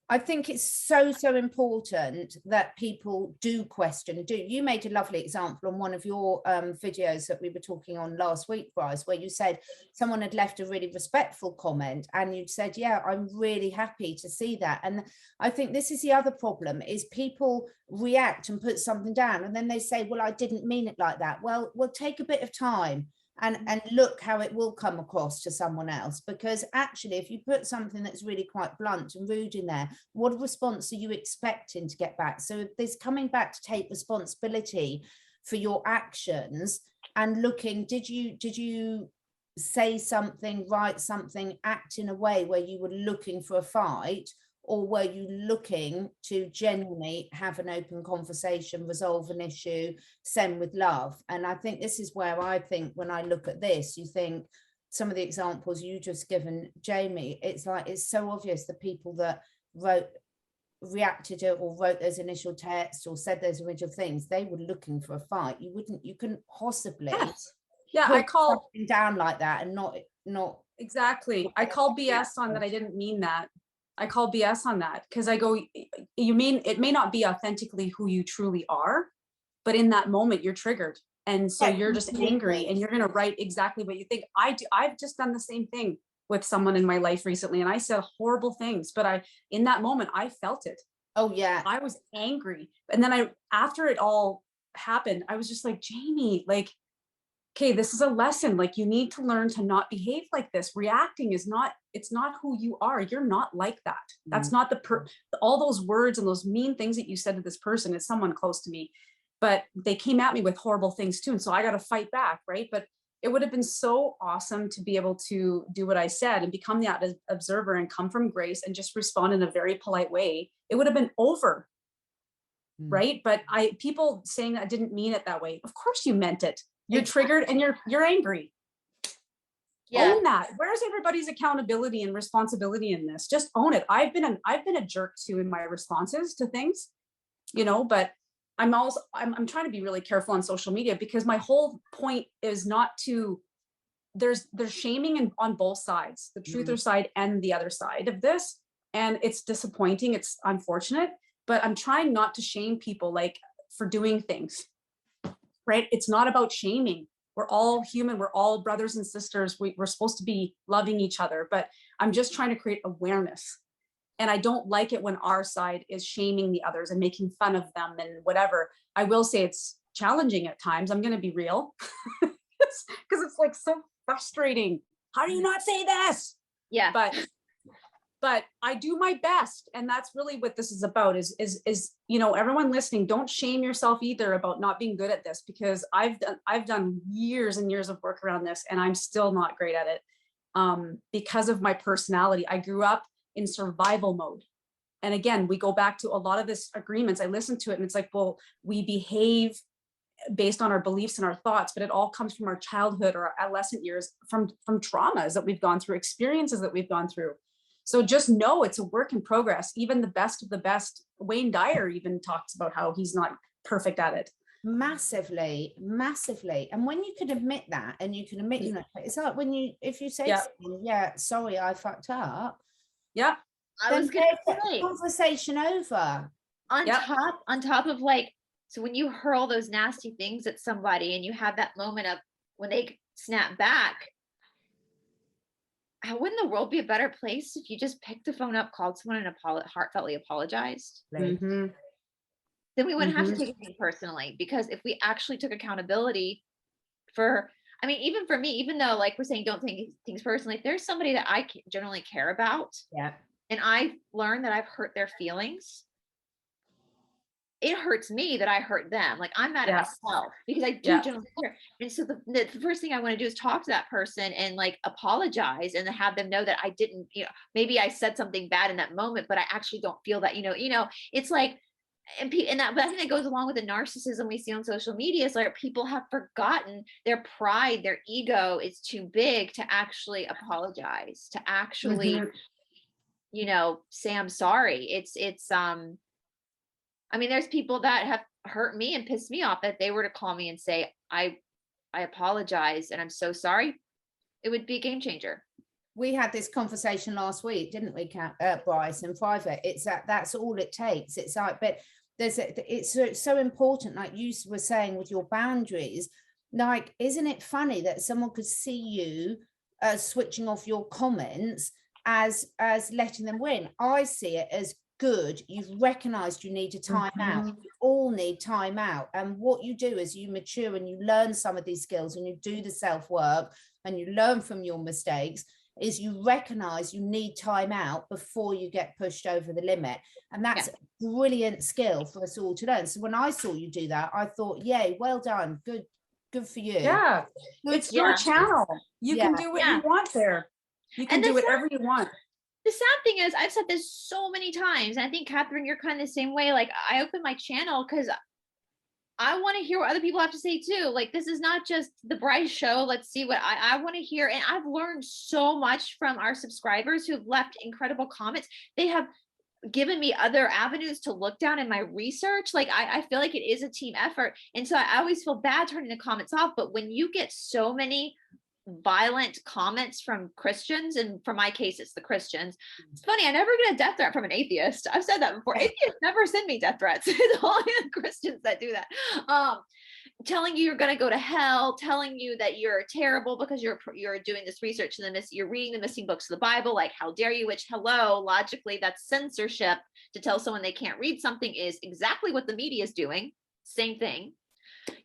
I think it's so, so important that people do question. You made a lovely example on one of your videos that we were talking on last week, Brice, where you said someone had left a really respectful comment and you'd said, yeah, I'm really happy to see that. And I think this is the other problem, is people react and put something down and then they say, well, I didn't mean it like that. Well, we'll take a bit of time and look how it will come across to someone else, because actually if you put something that's really quite blunt and rude in there, what response are you expecting to get back? So if there's coming back to take responsibility for your actions and looking, did you say something, write something, act in a way where you were looking for a fight, or were you looking to genuinely have an open conversation, resolve an issue, send with love? And I think this is where I think when I look at this, you think some of the examples you just given, Jamie, it's like, it's so obvious the people that reacted it or wrote those initial texts or said those original things, they were looking for a fight. You couldn't possibly I call something down like that and not exactly. I call BS on that. I didn't mean that. I call BS on that because I go, you mean it may not be authentically who you truly are, but in that moment you're triggered. And so you're just angry and you're going to write exactly what you think. I've just done the same thing with someone in my life recently. And I said horrible things, but in that moment, I felt it. Oh yeah. I was angry. And then after it all happened, I was just like, Jamie, like, okay, this is a lesson. Like, you need to learn to not behave like this. Reacting it's not who you are. You're not like that. That's not all those words and those mean things that you said to this person. It's someone close to me, but they came at me with horrible things too. And so I got to fight back. Right. But it would have been so awesome to be able to do what I said and become the observer and come from grace and just respond in a very polite way. It would have been over. Right. But people saying I didn't mean it that way. Of course you meant it. You're triggered and you're angry. Yeah. Own that. Where's everybody's accountability and responsibility in this? Just own it. I've been a jerk too in my responses to things, but I'm trying to be really careful on social media because my whole point is not to, there's shaming on both sides, the truther side and the other side of this. And it's disappointing. It's unfortunate, but I'm trying not to shame people like for doing things. Right? It's not about shaming. We're all human. We're all brothers and sisters. We're supposed to be loving each other, but I'm just trying to create awareness. And I don't like it when our side is shaming the others and making fun of them and whatever. I will say it's challenging at times. I'm going to be real because it's like so frustrating. How do you not say this? Yeah. But I do my best. And that's really what this is about is, everyone listening, don't shame yourself either about not being good at this, because I've done years and years of work around this and I'm still not great at it. Because of my personality, I grew up in survival mode. And again, we go back to a lot of this agreements. I listen to it and it's like, well, we behave based on our beliefs and our thoughts, but it all comes from our childhood or our adolescent years, from traumas that we've gone through, experiences that we've gone through. So just know it's a work in progress. Even the best of the best, Wayne Dyer even talks about how he's not perfect at it. Massively, massively. And when you can admit that, and you can admit, you know, it's like when you, if you say, to someone, yeah, sorry, I fucked up. Yeah. I was gonna say, conversation over. on top of like, so when you hurl those nasty things at somebody and you have that moment of when they snap back, wouldn't the world be a better place if you just picked the phone up, called someone, and heartfeltly apologized? Mm-hmm. Then we wouldn't have to take it personally, because if we actually took accountability for, I mean, even for me, even though like we're saying don't take things personally, if there's somebody that I generally care about, and I've learned that I've hurt their feelings, it hurts me that I hurt them. Like I'm mad at myself because I do generally care. And so the first thing I want to do is talk to that person and like apologize and have them know that I didn't, you know, maybe I said something bad in that moment, but I actually don't feel that, you know, it's like, but I think that goes along with the narcissism we see on social media. Is like people have forgotten their pride, their ego is too big to actually apologize, to actually, you know, say I'm sorry. It's I mean, there's people that have hurt me and pissed me off that they were to call me and say, I apologize and I'm so sorry. It would be a game changer. We had this conversation last week, didn't we, Brice, in private? It's that's all it takes. It's like, but it's so important, like you were saying with your boundaries, like, isn't it funny that someone could see you switching off your comments as letting them win? I see it as good. You've recognized you need a time out. You all need time out. And what you do is you mature and you learn some of these skills and you do the self-work and you learn from your mistakes, is you recognize you need time out before you get pushed over the limit. And that's a brilliant skill for us all to learn. So when I saw you do that, I thought, yay, well done. Good for you. Yeah. It's your channel. You can do what you want there. You can do whatever you want. The sad thing is, I've said this so many times, and I think, Catherine, you're kind of the same way. Like, I open my channel because I want to hear what other people have to say too. Like, this is not just the Brice show. Let's see what I want to hear. And I've learned so much from our subscribers who've left incredible comments. They have given me other avenues to look down in my research. Like, I feel like it is a team effort. And so I always feel bad turning the comments off. But when you get so many violent comments from Christians, and for my case it's the Christians, it's funny, I never get a death threat from an atheist. I've said that before. Atheists never send me death threats. It's only the Christians that do that. Telling you you're going to go to hell, telling you that you're terrible because you're doing this research and you're reading the missing books of the Bible, like how dare you, which, hello, logically that's censorship. To tell someone they can't read something is exactly what the media is doing. Same thing,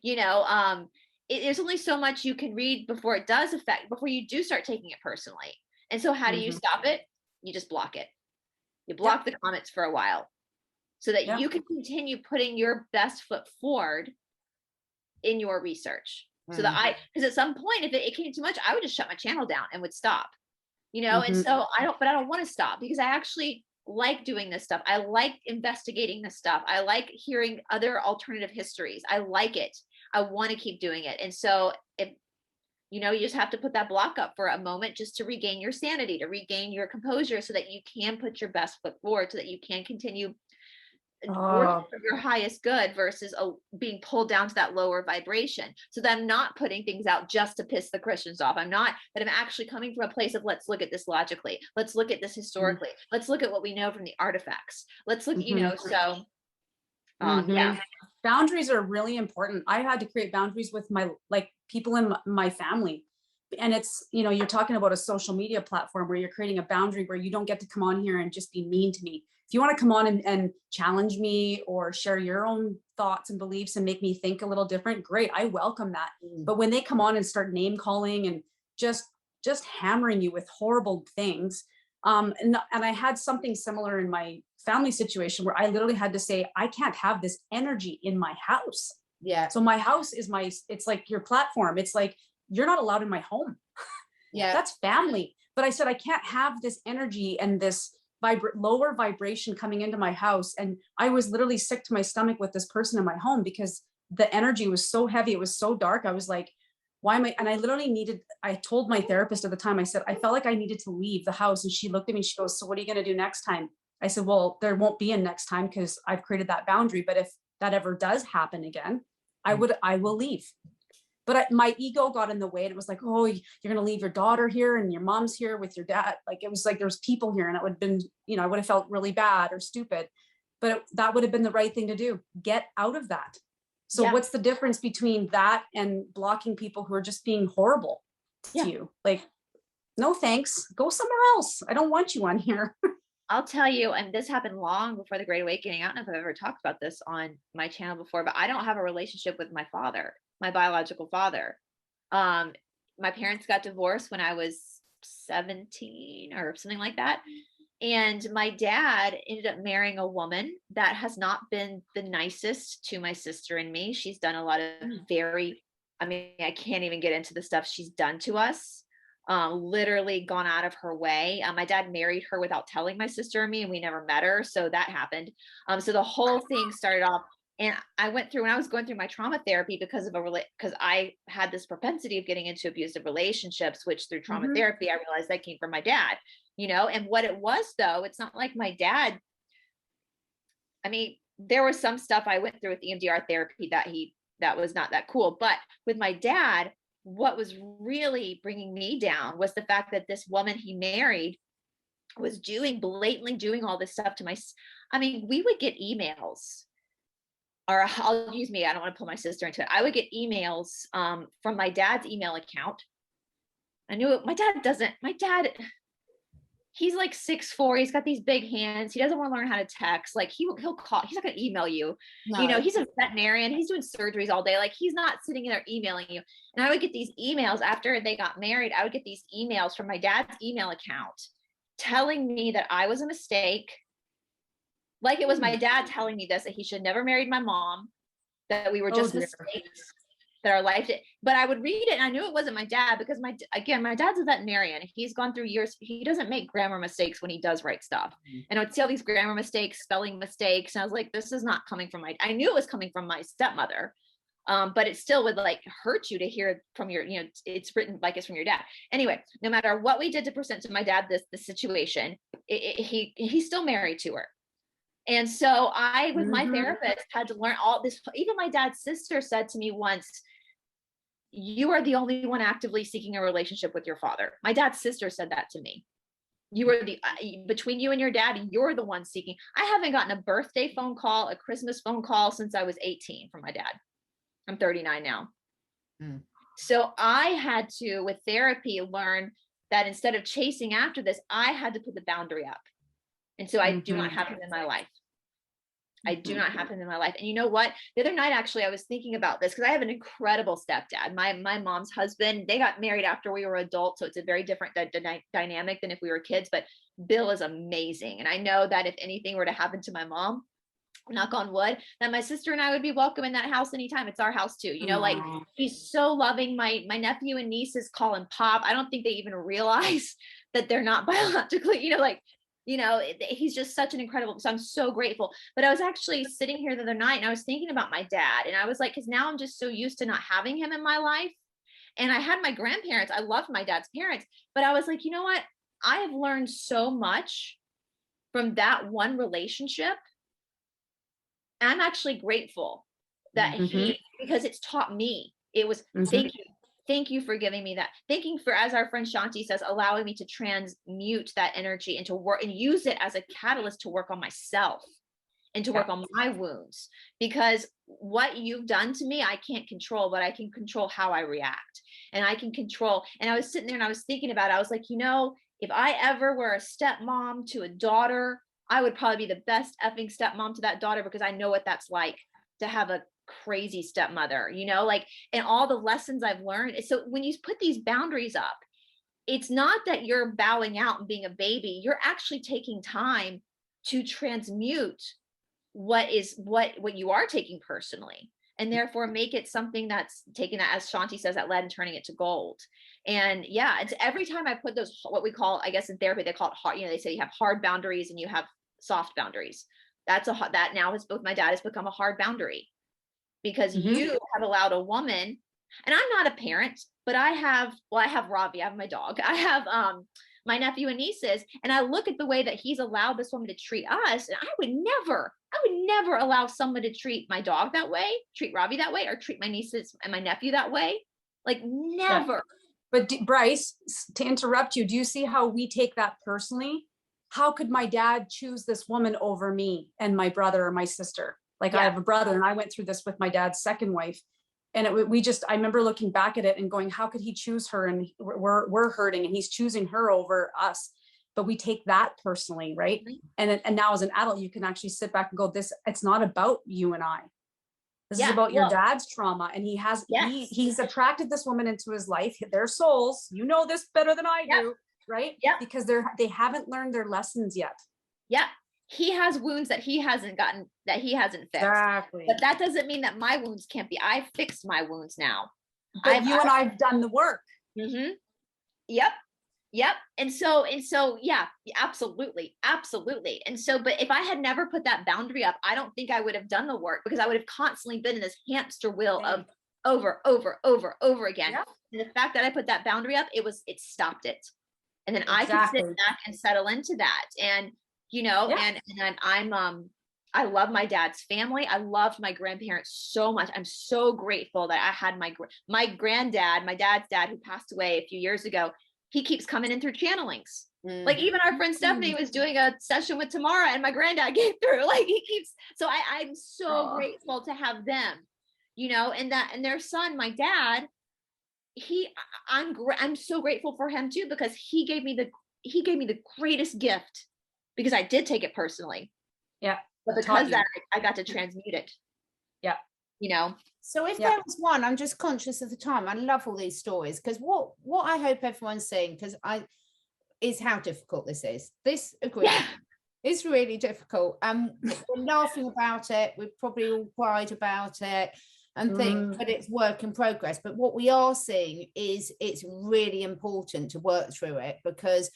you know. There's only so much you can read before it does affect, before you do start taking it personally. And so how do you stop it? You just block it. You block the comments for a while so that you can continue putting your best foot forward in your research. So that because at some point, if it came too much, I would just shut my channel down and would stop, you know? And so I don't want to stop, because I actually like doing this stuff. I like investigating this stuff. I like hearing other alternative histories. I like it. I want to keep doing it. And so if, you know, you just have to put that block up for a moment just to regain your sanity, to regain your composure, so that you can put your best foot forward, so that you can continue working for your highest good versus being pulled down to that lower vibration. So that I'm not putting things out just to piss the Christians off. I'm actually coming from a place of, let's look at this logically. Let's look at this historically. Let's look at what we know from the artifacts. Let's look, you know, so boundaries are really important. I had to create boundaries with my, like, people in my family. And it's, you know, you're talking about a social media platform where you're creating a boundary where you don't get to come on here and just be mean to me. If you want to come on and challenge me or share your own thoughts and beliefs and make me think a little different, great, I welcome that. But when they come on and start name calling and just hammering you with horrible things, and I had something similar in my family situation where I literally had to say, I can't have this energy in my house. Yeah. So my house is it's like your platform. It's like, you're not allowed in my home. Yeah. That's family. But I said, I can't have this energy and this lower vibration coming into my house. And I was literally sick to my stomach with this person in my home because the energy was so heavy. It was so dark. I was like, why am I? And I told my therapist at the time, I said, I felt like I needed to leave the house. And she looked at me, she goes, so what are you going to do next time? I said, well, there won't be a next time because I've created that boundary. But if that ever does happen again, I will leave. But my ego got in the way, and it was like, oh, you're going to leave your daughter here and your mom's here with your dad. Like, it was like, there's people here, and it would have been, I would have felt really bad or stupid, but that would have been the right thing to do. Get out of that. So what's the difference between that and blocking people who are just being horrible to you? Like, no, thanks. Go somewhere else. I don't want you on here. I'll tell you, and this happened long before the Great Awakening. I don't know if I've ever talked about this on my channel before, but I don't have a relationship with my father, my biological father. My parents got divorced when I was 17 or something like that. And my dad ended up marrying a woman that has not been the nicest to my sister and me. She's done a lot of I can't even get into the stuff she's done to us. Literally gone out of her way. My dad married her without telling my sister and me, and we never met her. So that happened. So the whole thing started off, and I went through, when I was going through my trauma therapy because I had this propensity of getting into abusive relationships, which through trauma therapy, I realized that came from my dad, and what it was though, it's not like my dad, there was some stuff I went through with EMDR therapy that was not that cool, but with my dad, what was really bringing me down was the fact that this woman he married was blatantly doing all this stuff to we would get emails, or I'll use me. I don't want to pull my sister into it. I would get emails from my dad's email account. I knew it. My dad, he's like 6'4". He's got these big hands. He doesn't want to learn how to text. Like he'll call. He's not going to email you. No. He's a veterinarian. He's doing surgeries all day. Like he's not sitting in there emailing you. And I would get these emails after they got married. I would get these emails from my dad's email account telling me that I was a mistake. Like it was my dad telling me this, that he should never married my mom, that we were just mistakes, that our life did. But I would read it and I knew it wasn't my dad because my dad's a veterinarian. He's gone through years. He doesn't make grammar mistakes when he does write stuff. And I would see all these grammar mistakes, spelling mistakes. And I was like, this is not coming from I knew it was coming from my stepmother. But it still would like hurt you to hear from your, it's written like it's from your dad. Anyway, no matter what we did to present to my dad this situation, he's still married to her. And so I, with my therapist, had to learn all this. Even my dad's sister said to me once, you are the only one actively seeking a relationship with your father. My dad's sister said that to me. You are between you and your dad, you're the one seeking. I haven't gotten a birthday phone call, a Christmas phone call since I was 18 from my dad. I'm 39 now. So I had to, with therapy, learn that instead of chasing after this, I had to put the boundary up. And so I do not have him in my life. I do not have him in my life. And you know what? The other night, actually, I was thinking about this because I have an incredible stepdad. My mom's husband, they got married after we were adults. So it's a very different dynamic than if we were kids. But Bill is amazing. And I know that if anything were to happen to my mom, knock on wood, that my sister and I would be welcome in that house anytime. It's our house too. Like he's so loving. My nephew and nieces call him Pop. I don't think they even realize that they're not biologically, he's just such an incredible, so I'm so grateful. But I was actually sitting here the other night and I was thinking about my dad, and I was like, because now I'm just so used to not having him in my life. And I had my grandparents. I loved my dad's parents, but I was like, you know what? I have learned so much from that one relationship. I'm actually grateful that because it's taught me. It was thank you for giving me that. Thanking for, as our friend Shanti says, allowing me to transmute that energy and to work and use it as a catalyst to work on myself and to work on my wounds. Because what you've done to me, I can't control, but I can control how I react. And I can control. And I was sitting there and I was thinking about it. I was like, if I ever were a stepmom to a daughter, I would probably be the best effing stepmom to that daughter, because I know what that's like to have a crazy stepmother, and all the lessons I've learned. So when you put these boundaries up, it's not that you're bowing out and being a baby. You're actually taking time to transmute what you are taking personally, and therefore make it something that's taking that, as Shanti says, that lead and turning it to gold. And it's every time I put those, what we call, I guess in therapy, they call it hard, they say you have hard boundaries and you have soft boundaries. That now has both, my dad has become a hard boundary. Because you have allowed a woman, and I'm not a parent, but I have Ravi, I have my dog, I have my nephew and nieces, and I look at the way that he's allowed this woman to treat us, and I would never I would never allow someone to treat my dog that way, treat Robbie that way, or treat my nieces and my nephew that way. Like never. Yeah. But Brice, to interrupt you, do you see how we take that personally? How could my dad choose this woman over me and my brother or my sister? Like I have a brother, and I went through this with my dad's second wife. And I remember looking back at it and going, how could he choose her? And we're hurting, and he's choosing her over us. But we take that personally, right? And now as an adult, you can actually sit back and go, it's not about you and I. This is about your dad's trauma. And he's attracted this woman into his life, their souls. You know this better than I do, right? Yeah. Because they haven't learned their lessons yet. Yeah. He has wounds that he hasn't fixed. Exactly. But that doesn't mean that my wounds can't be. I've fixed my wounds now. But you and I've done the work. Mm-hmm. Yep. And so, yeah, absolutely. And so, but if I had never put that boundary up, I don't think I would have done the work, because I would have constantly been in this hamster wheel of over again. Yeah. And the fact that I put that boundary up, it stopped it. And then I can sit back and settle into that. And, and then I love my dad's family. I loved my grandparents so much. I'm so grateful that I had my granddad, my dad's dad, who passed away a few years ago. He keeps coming in through channelings. Like even our friend Stephanie was doing a session with Tamara, and my granddad came through. Like so I'm so grateful to have them, and their son, my dad, I'm so grateful for him too, because he gave me the greatest gift, because I did take it personally. Yeah. But because that I got to transmute it. Yeah. So if there was one, I'm just conscious of the time. I love all these stories, because what I hope everyone's seeing, is how difficult this is. This agreement is really difficult. We're laughing about it. We've probably all cried about it and think, but it's work in progress. But what we are seeing is it's really important to work through it, because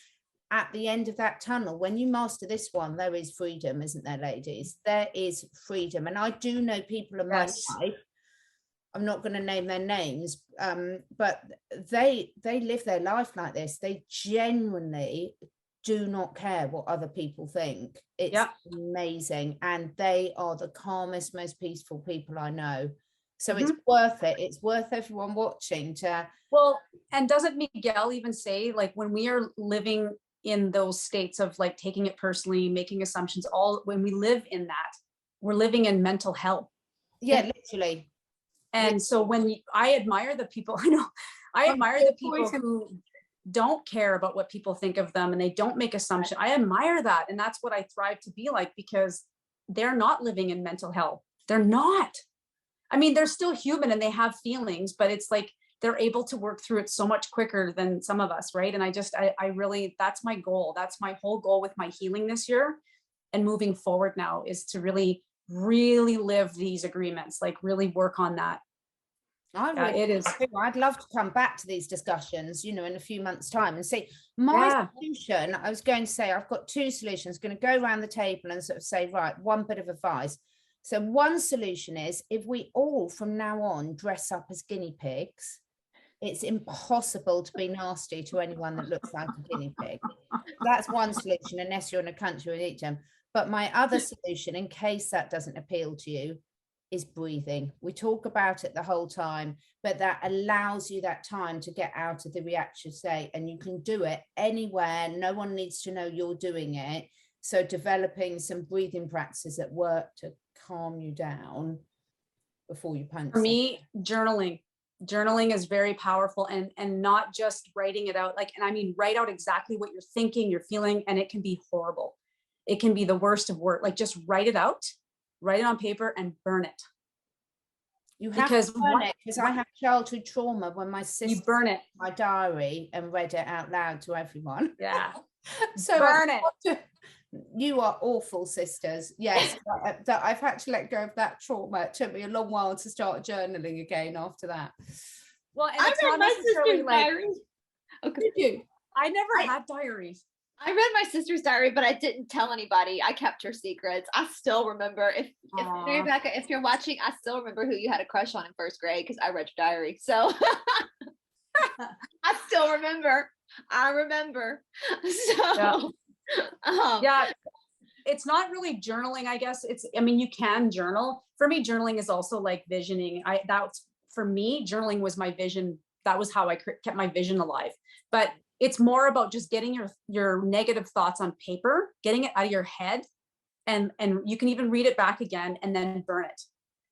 at the end of that tunnel, when you master this one, there is freedom, isn't there, ladies? There is freedom. And I do know people in my life, I'm not going to name their names, but they live their life like this. They genuinely do not care what other people think. It's amazing. And they are the calmest, most peaceful people I know. So it's worth it. It's worth everyone watching to. Well, and doesn't Miguel even say, like, when we are living in those states of like taking it personally, making assumptions, when we live in that, we're living in mental hell. Yeah, literally. And so I admire the people, I admire the people who don't care about what people think of them, and they don't make assumptions. I admire that. And that's what I thrive to be like, because they're not living in mental hell. They're not. I mean, they're still human and they have feelings, but it's like, they're able to work through it so much quicker than some of us. Right. And I really, that's my goal. That's my whole goal with my healing this year and moving forward now, is to really live these agreements, like really work on that. It is. I'd love to come back to these discussions, in a few months' time and say my solution. I was going to say, I've got two solutions, going to go around the table and sort of say, right, one bit of advice. So one solution is, if we all from now on dress up as guinea pigs, it's impossible to be nasty to anyone that looks like a guinea pig. That's one solution, unless you're in a country with each them. But my other solution, in case that doesn't appeal to you, is breathing. We talk about it the whole time, but that allows you that time to get out of the reactive state, and you can do it anywhere. No one needs to know you're doing it. So developing some breathing practices at work to calm you down before you punch. For me, journaling is very powerful, and not just writing it out. Like, and I mean, write out exactly what you're thinking, you're feeling, and it can be horrible. It can be the worst of work. Like, just write it out, write it on paper and burn it. You have to burn it, because I have childhood trauma when my sister burn it my diary and read it out loud to everyone. Yeah. So burn it. You are awful, sisters. Yes, that I've had to let go of that trauma. It took me a long while to start journaling again after that. Well, and I read my sister's diary. Okay. Did you? I never had diaries. I read my sister's diary, but I didn't tell anybody. I kept her secrets. I still remember, if Rebecca, if you're watching, I still remember who you had a crush on in first grade, because I read your diary. So I still remember. I remember. So yeah. it's not really journaling, I guess. I mean, you can journal. For me, journaling is also like visioning. For me, journaling was my vision. That was how I kept my vision alive. But it's more about just getting your negative thoughts on paper, getting it out of your head, and you can even read it back again and then burn it.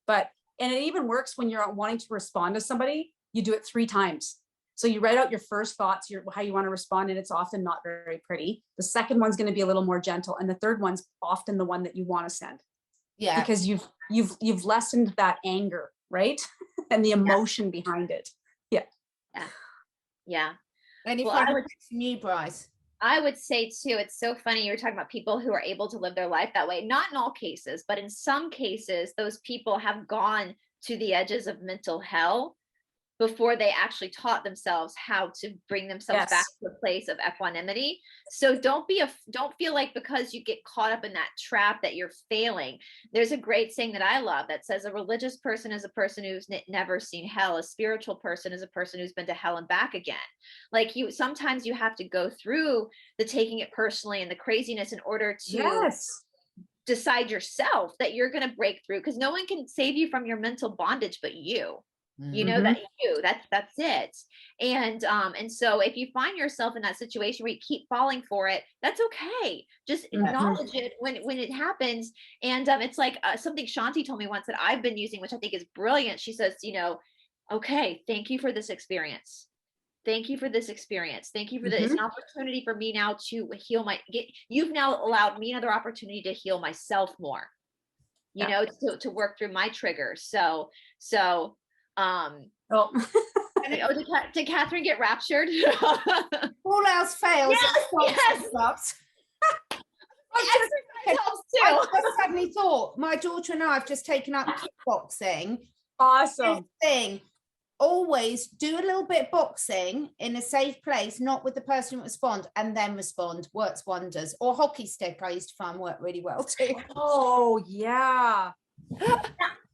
And it even works when you're wanting to respond to somebody, you do it 3 times. So you write out your first thoughts, how you want to respond, and it's often not very pretty. The second one's going to be a little more gentle, and the third one's often the one that you want to send. Yeah. Because you've lessened that anger, right? And the emotion behind it. Yeah. Yeah. Yeah. Any final tips from you, Brice? I would say too, it's so funny you were talking about people who are able to live their life that way. Not in all cases, but in some cases, those people have gone to the edges of mental hell before they actually taught themselves how to bring themselves back to a place of equanimity. So don't feel like because you get caught up in that trap that you're failing. There's a great saying that I love that says a religious person is a person who's never seen hell. A spiritual person is a person who's been to hell and back again. Like sometimes you have to go through the taking it personally and the craziness in order to decide yourself that you're going to break through, because no one can save you from your mental bondage but you. You know, that's it. And so if you find yourself in that situation where you keep falling for it, that's okay. Just acknowledge it when it happens. And it's like something Shanti told me once that I've been using, which I think is brilliant. She says, you know, okay, thank you for this experience. Thank you for this experience. Thank you for this. It's an opportunity for me now to heal you've now allowed me another opportunity to heal myself more, you know, to work through my triggers. Did Catherine get raptured? All else fails. Yes. I just suddenly thought my daughter and I have just taken up kickboxing. Awesome thing. Always do a little bit of boxing in a safe place, not with the person who respond, and then respond. Works wonders. Or hockey stick, I used to find worked really well too. Oh yeah.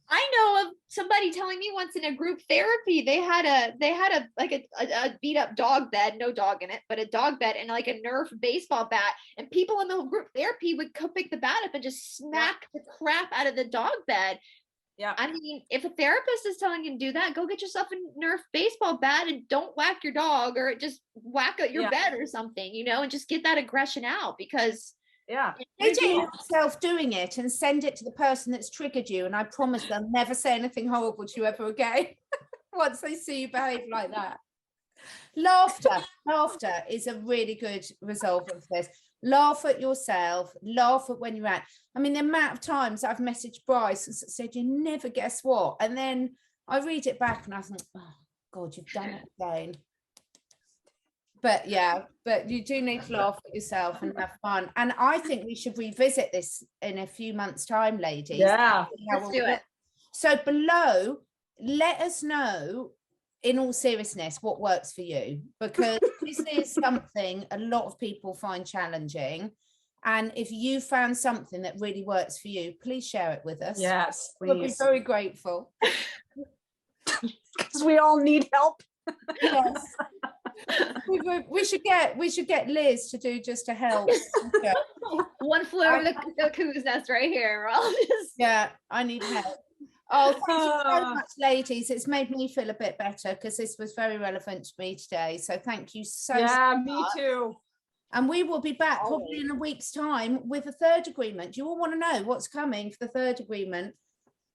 I know of somebody telling me once in a group therapy, they had a beat up dog bed, no dog in it, but a dog bed and like a Nerf baseball bat. And people in the group therapy would come pick the bat up and just smack the crap out of the dog bed. Yeah. I mean, if a therapist is telling you to do that, go get yourself a Nerf baseball bat and don't whack your dog or just whack at your bed or something, you know, and just get that aggression out, because video yourself doing it and send it to the person that's triggered you, and I promise they'll never say anything horrible to you ever again once they see you behave like that. Laughter is a really good result of this. Laugh at yourself, laugh at when you're at. I mean, the amount of times I've messaged Brice and said, you never guess what, and then I read it back and I think, oh God, you've done it again. But you do need to laugh at yourself and have fun. And I think we should revisit this in a few months' time, ladies. Yeah, let's do it. So below, let us know, in all seriousness, what works for you, because this is something a lot of people find challenging. And if you found something that really works for you, please share it with us. Yes, please. We'll be very grateful. Because we all need help. Yes. We should get Liz to do just to help. One flew over the cuckoo's nest right here. Yeah, I need help. Oh, thank you so much, ladies. It's made me feel a bit better because this was very relevant to me today. So thank you so much. Yeah, me too. And we will be back probably in a week's time with a third agreement. Do you all want to know what's coming for the third agreement?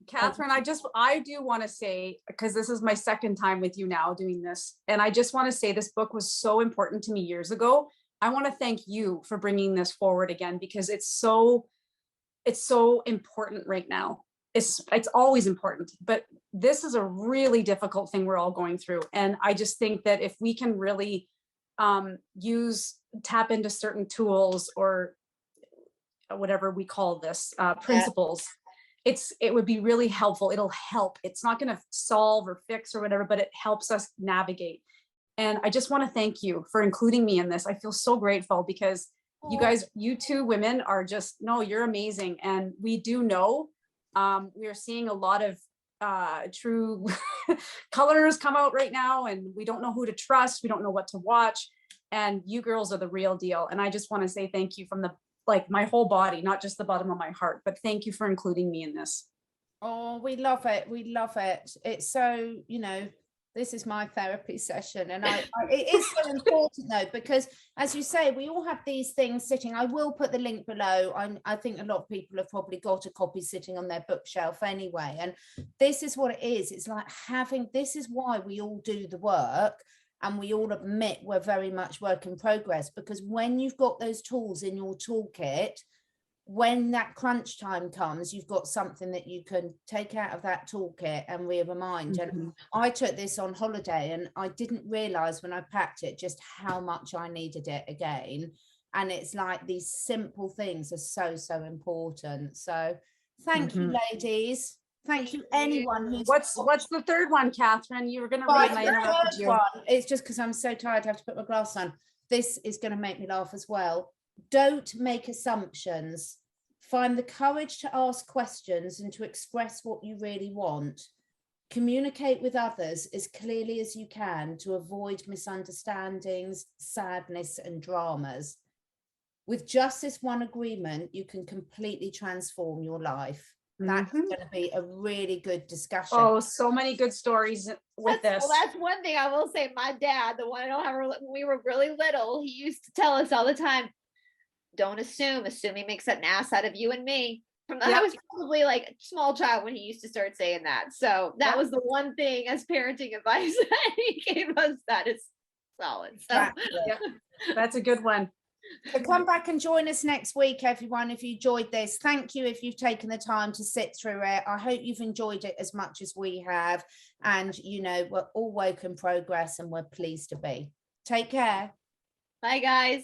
Catherine, I do want to say, because this is my second time with you now doing this, and I just want to say this book was so important to me years ago. I want to thank you for bringing this forward again, because it's so important right now. It's always important, but this is a really difficult thing we're all going through. And I just think that if we can really tap into certain tools or whatever we call this, principles, it would be really helpful. It'll help. It's not going to solve or fix or whatever, but it helps us navigate. And I just want to thank you for including me in this. I feel so grateful because you two women are you're amazing. And we do know, we are seeing a lot of true colors come out right now, and we don't know who to trust. We don't know what to watch. And you girls are the real deal. And I just want to say thank you from like my whole body, not just the bottom of my heart. But thank you for including me in this. Oh, we love it. We love it. It's so, you know, this is my therapy session. And it is so important though, because as you say, we all have these things sitting. I will put the link below. I think a lot of people have probably got a copy sitting on their bookshelf anyway. And this is what it is. It's like this is why we all do the work. And we all admit we're very much work in progress, because when you've got those tools in your toolkit, when that crunch time comes, you've got something that you can take out of that toolkit and remind. And I took this on holiday and I didn't realize when I packed it just how much I needed it again. And it's like these simple things are so important. So thank you, ladies. Thank you, anyone who's what's the third one, Catherine? You were going to read my interrupted you. It's just because I'm so tired I have to put my glass on. This is going to make me laugh as well. Don't make assumptions. Find the courage to ask questions and to express what you really want. Communicate with others as clearly as you can to avoid misunderstandings, sadness, and dramas. With just this one agreement, you can completely transform your life. That's going to be a really good discussion. Oh, so many good stories with this. Well, that's one thing I will say. My dad, the one I don't have, when we were really little, he used to tell us all the time, don't assume. Assuming makes an ass out of you and me. I was probably like a small child when he used to start saying that. So that was the one thing as parenting advice that he gave us that is solid. So that's a good one. So come back and join us next week, everyone, if you enjoyed this. Thank you if you've taken the time to sit through it. I hope you've enjoyed it as much as we have. And, you know, we're all work in progress and we're pleased to be. Take care. Bye, guys.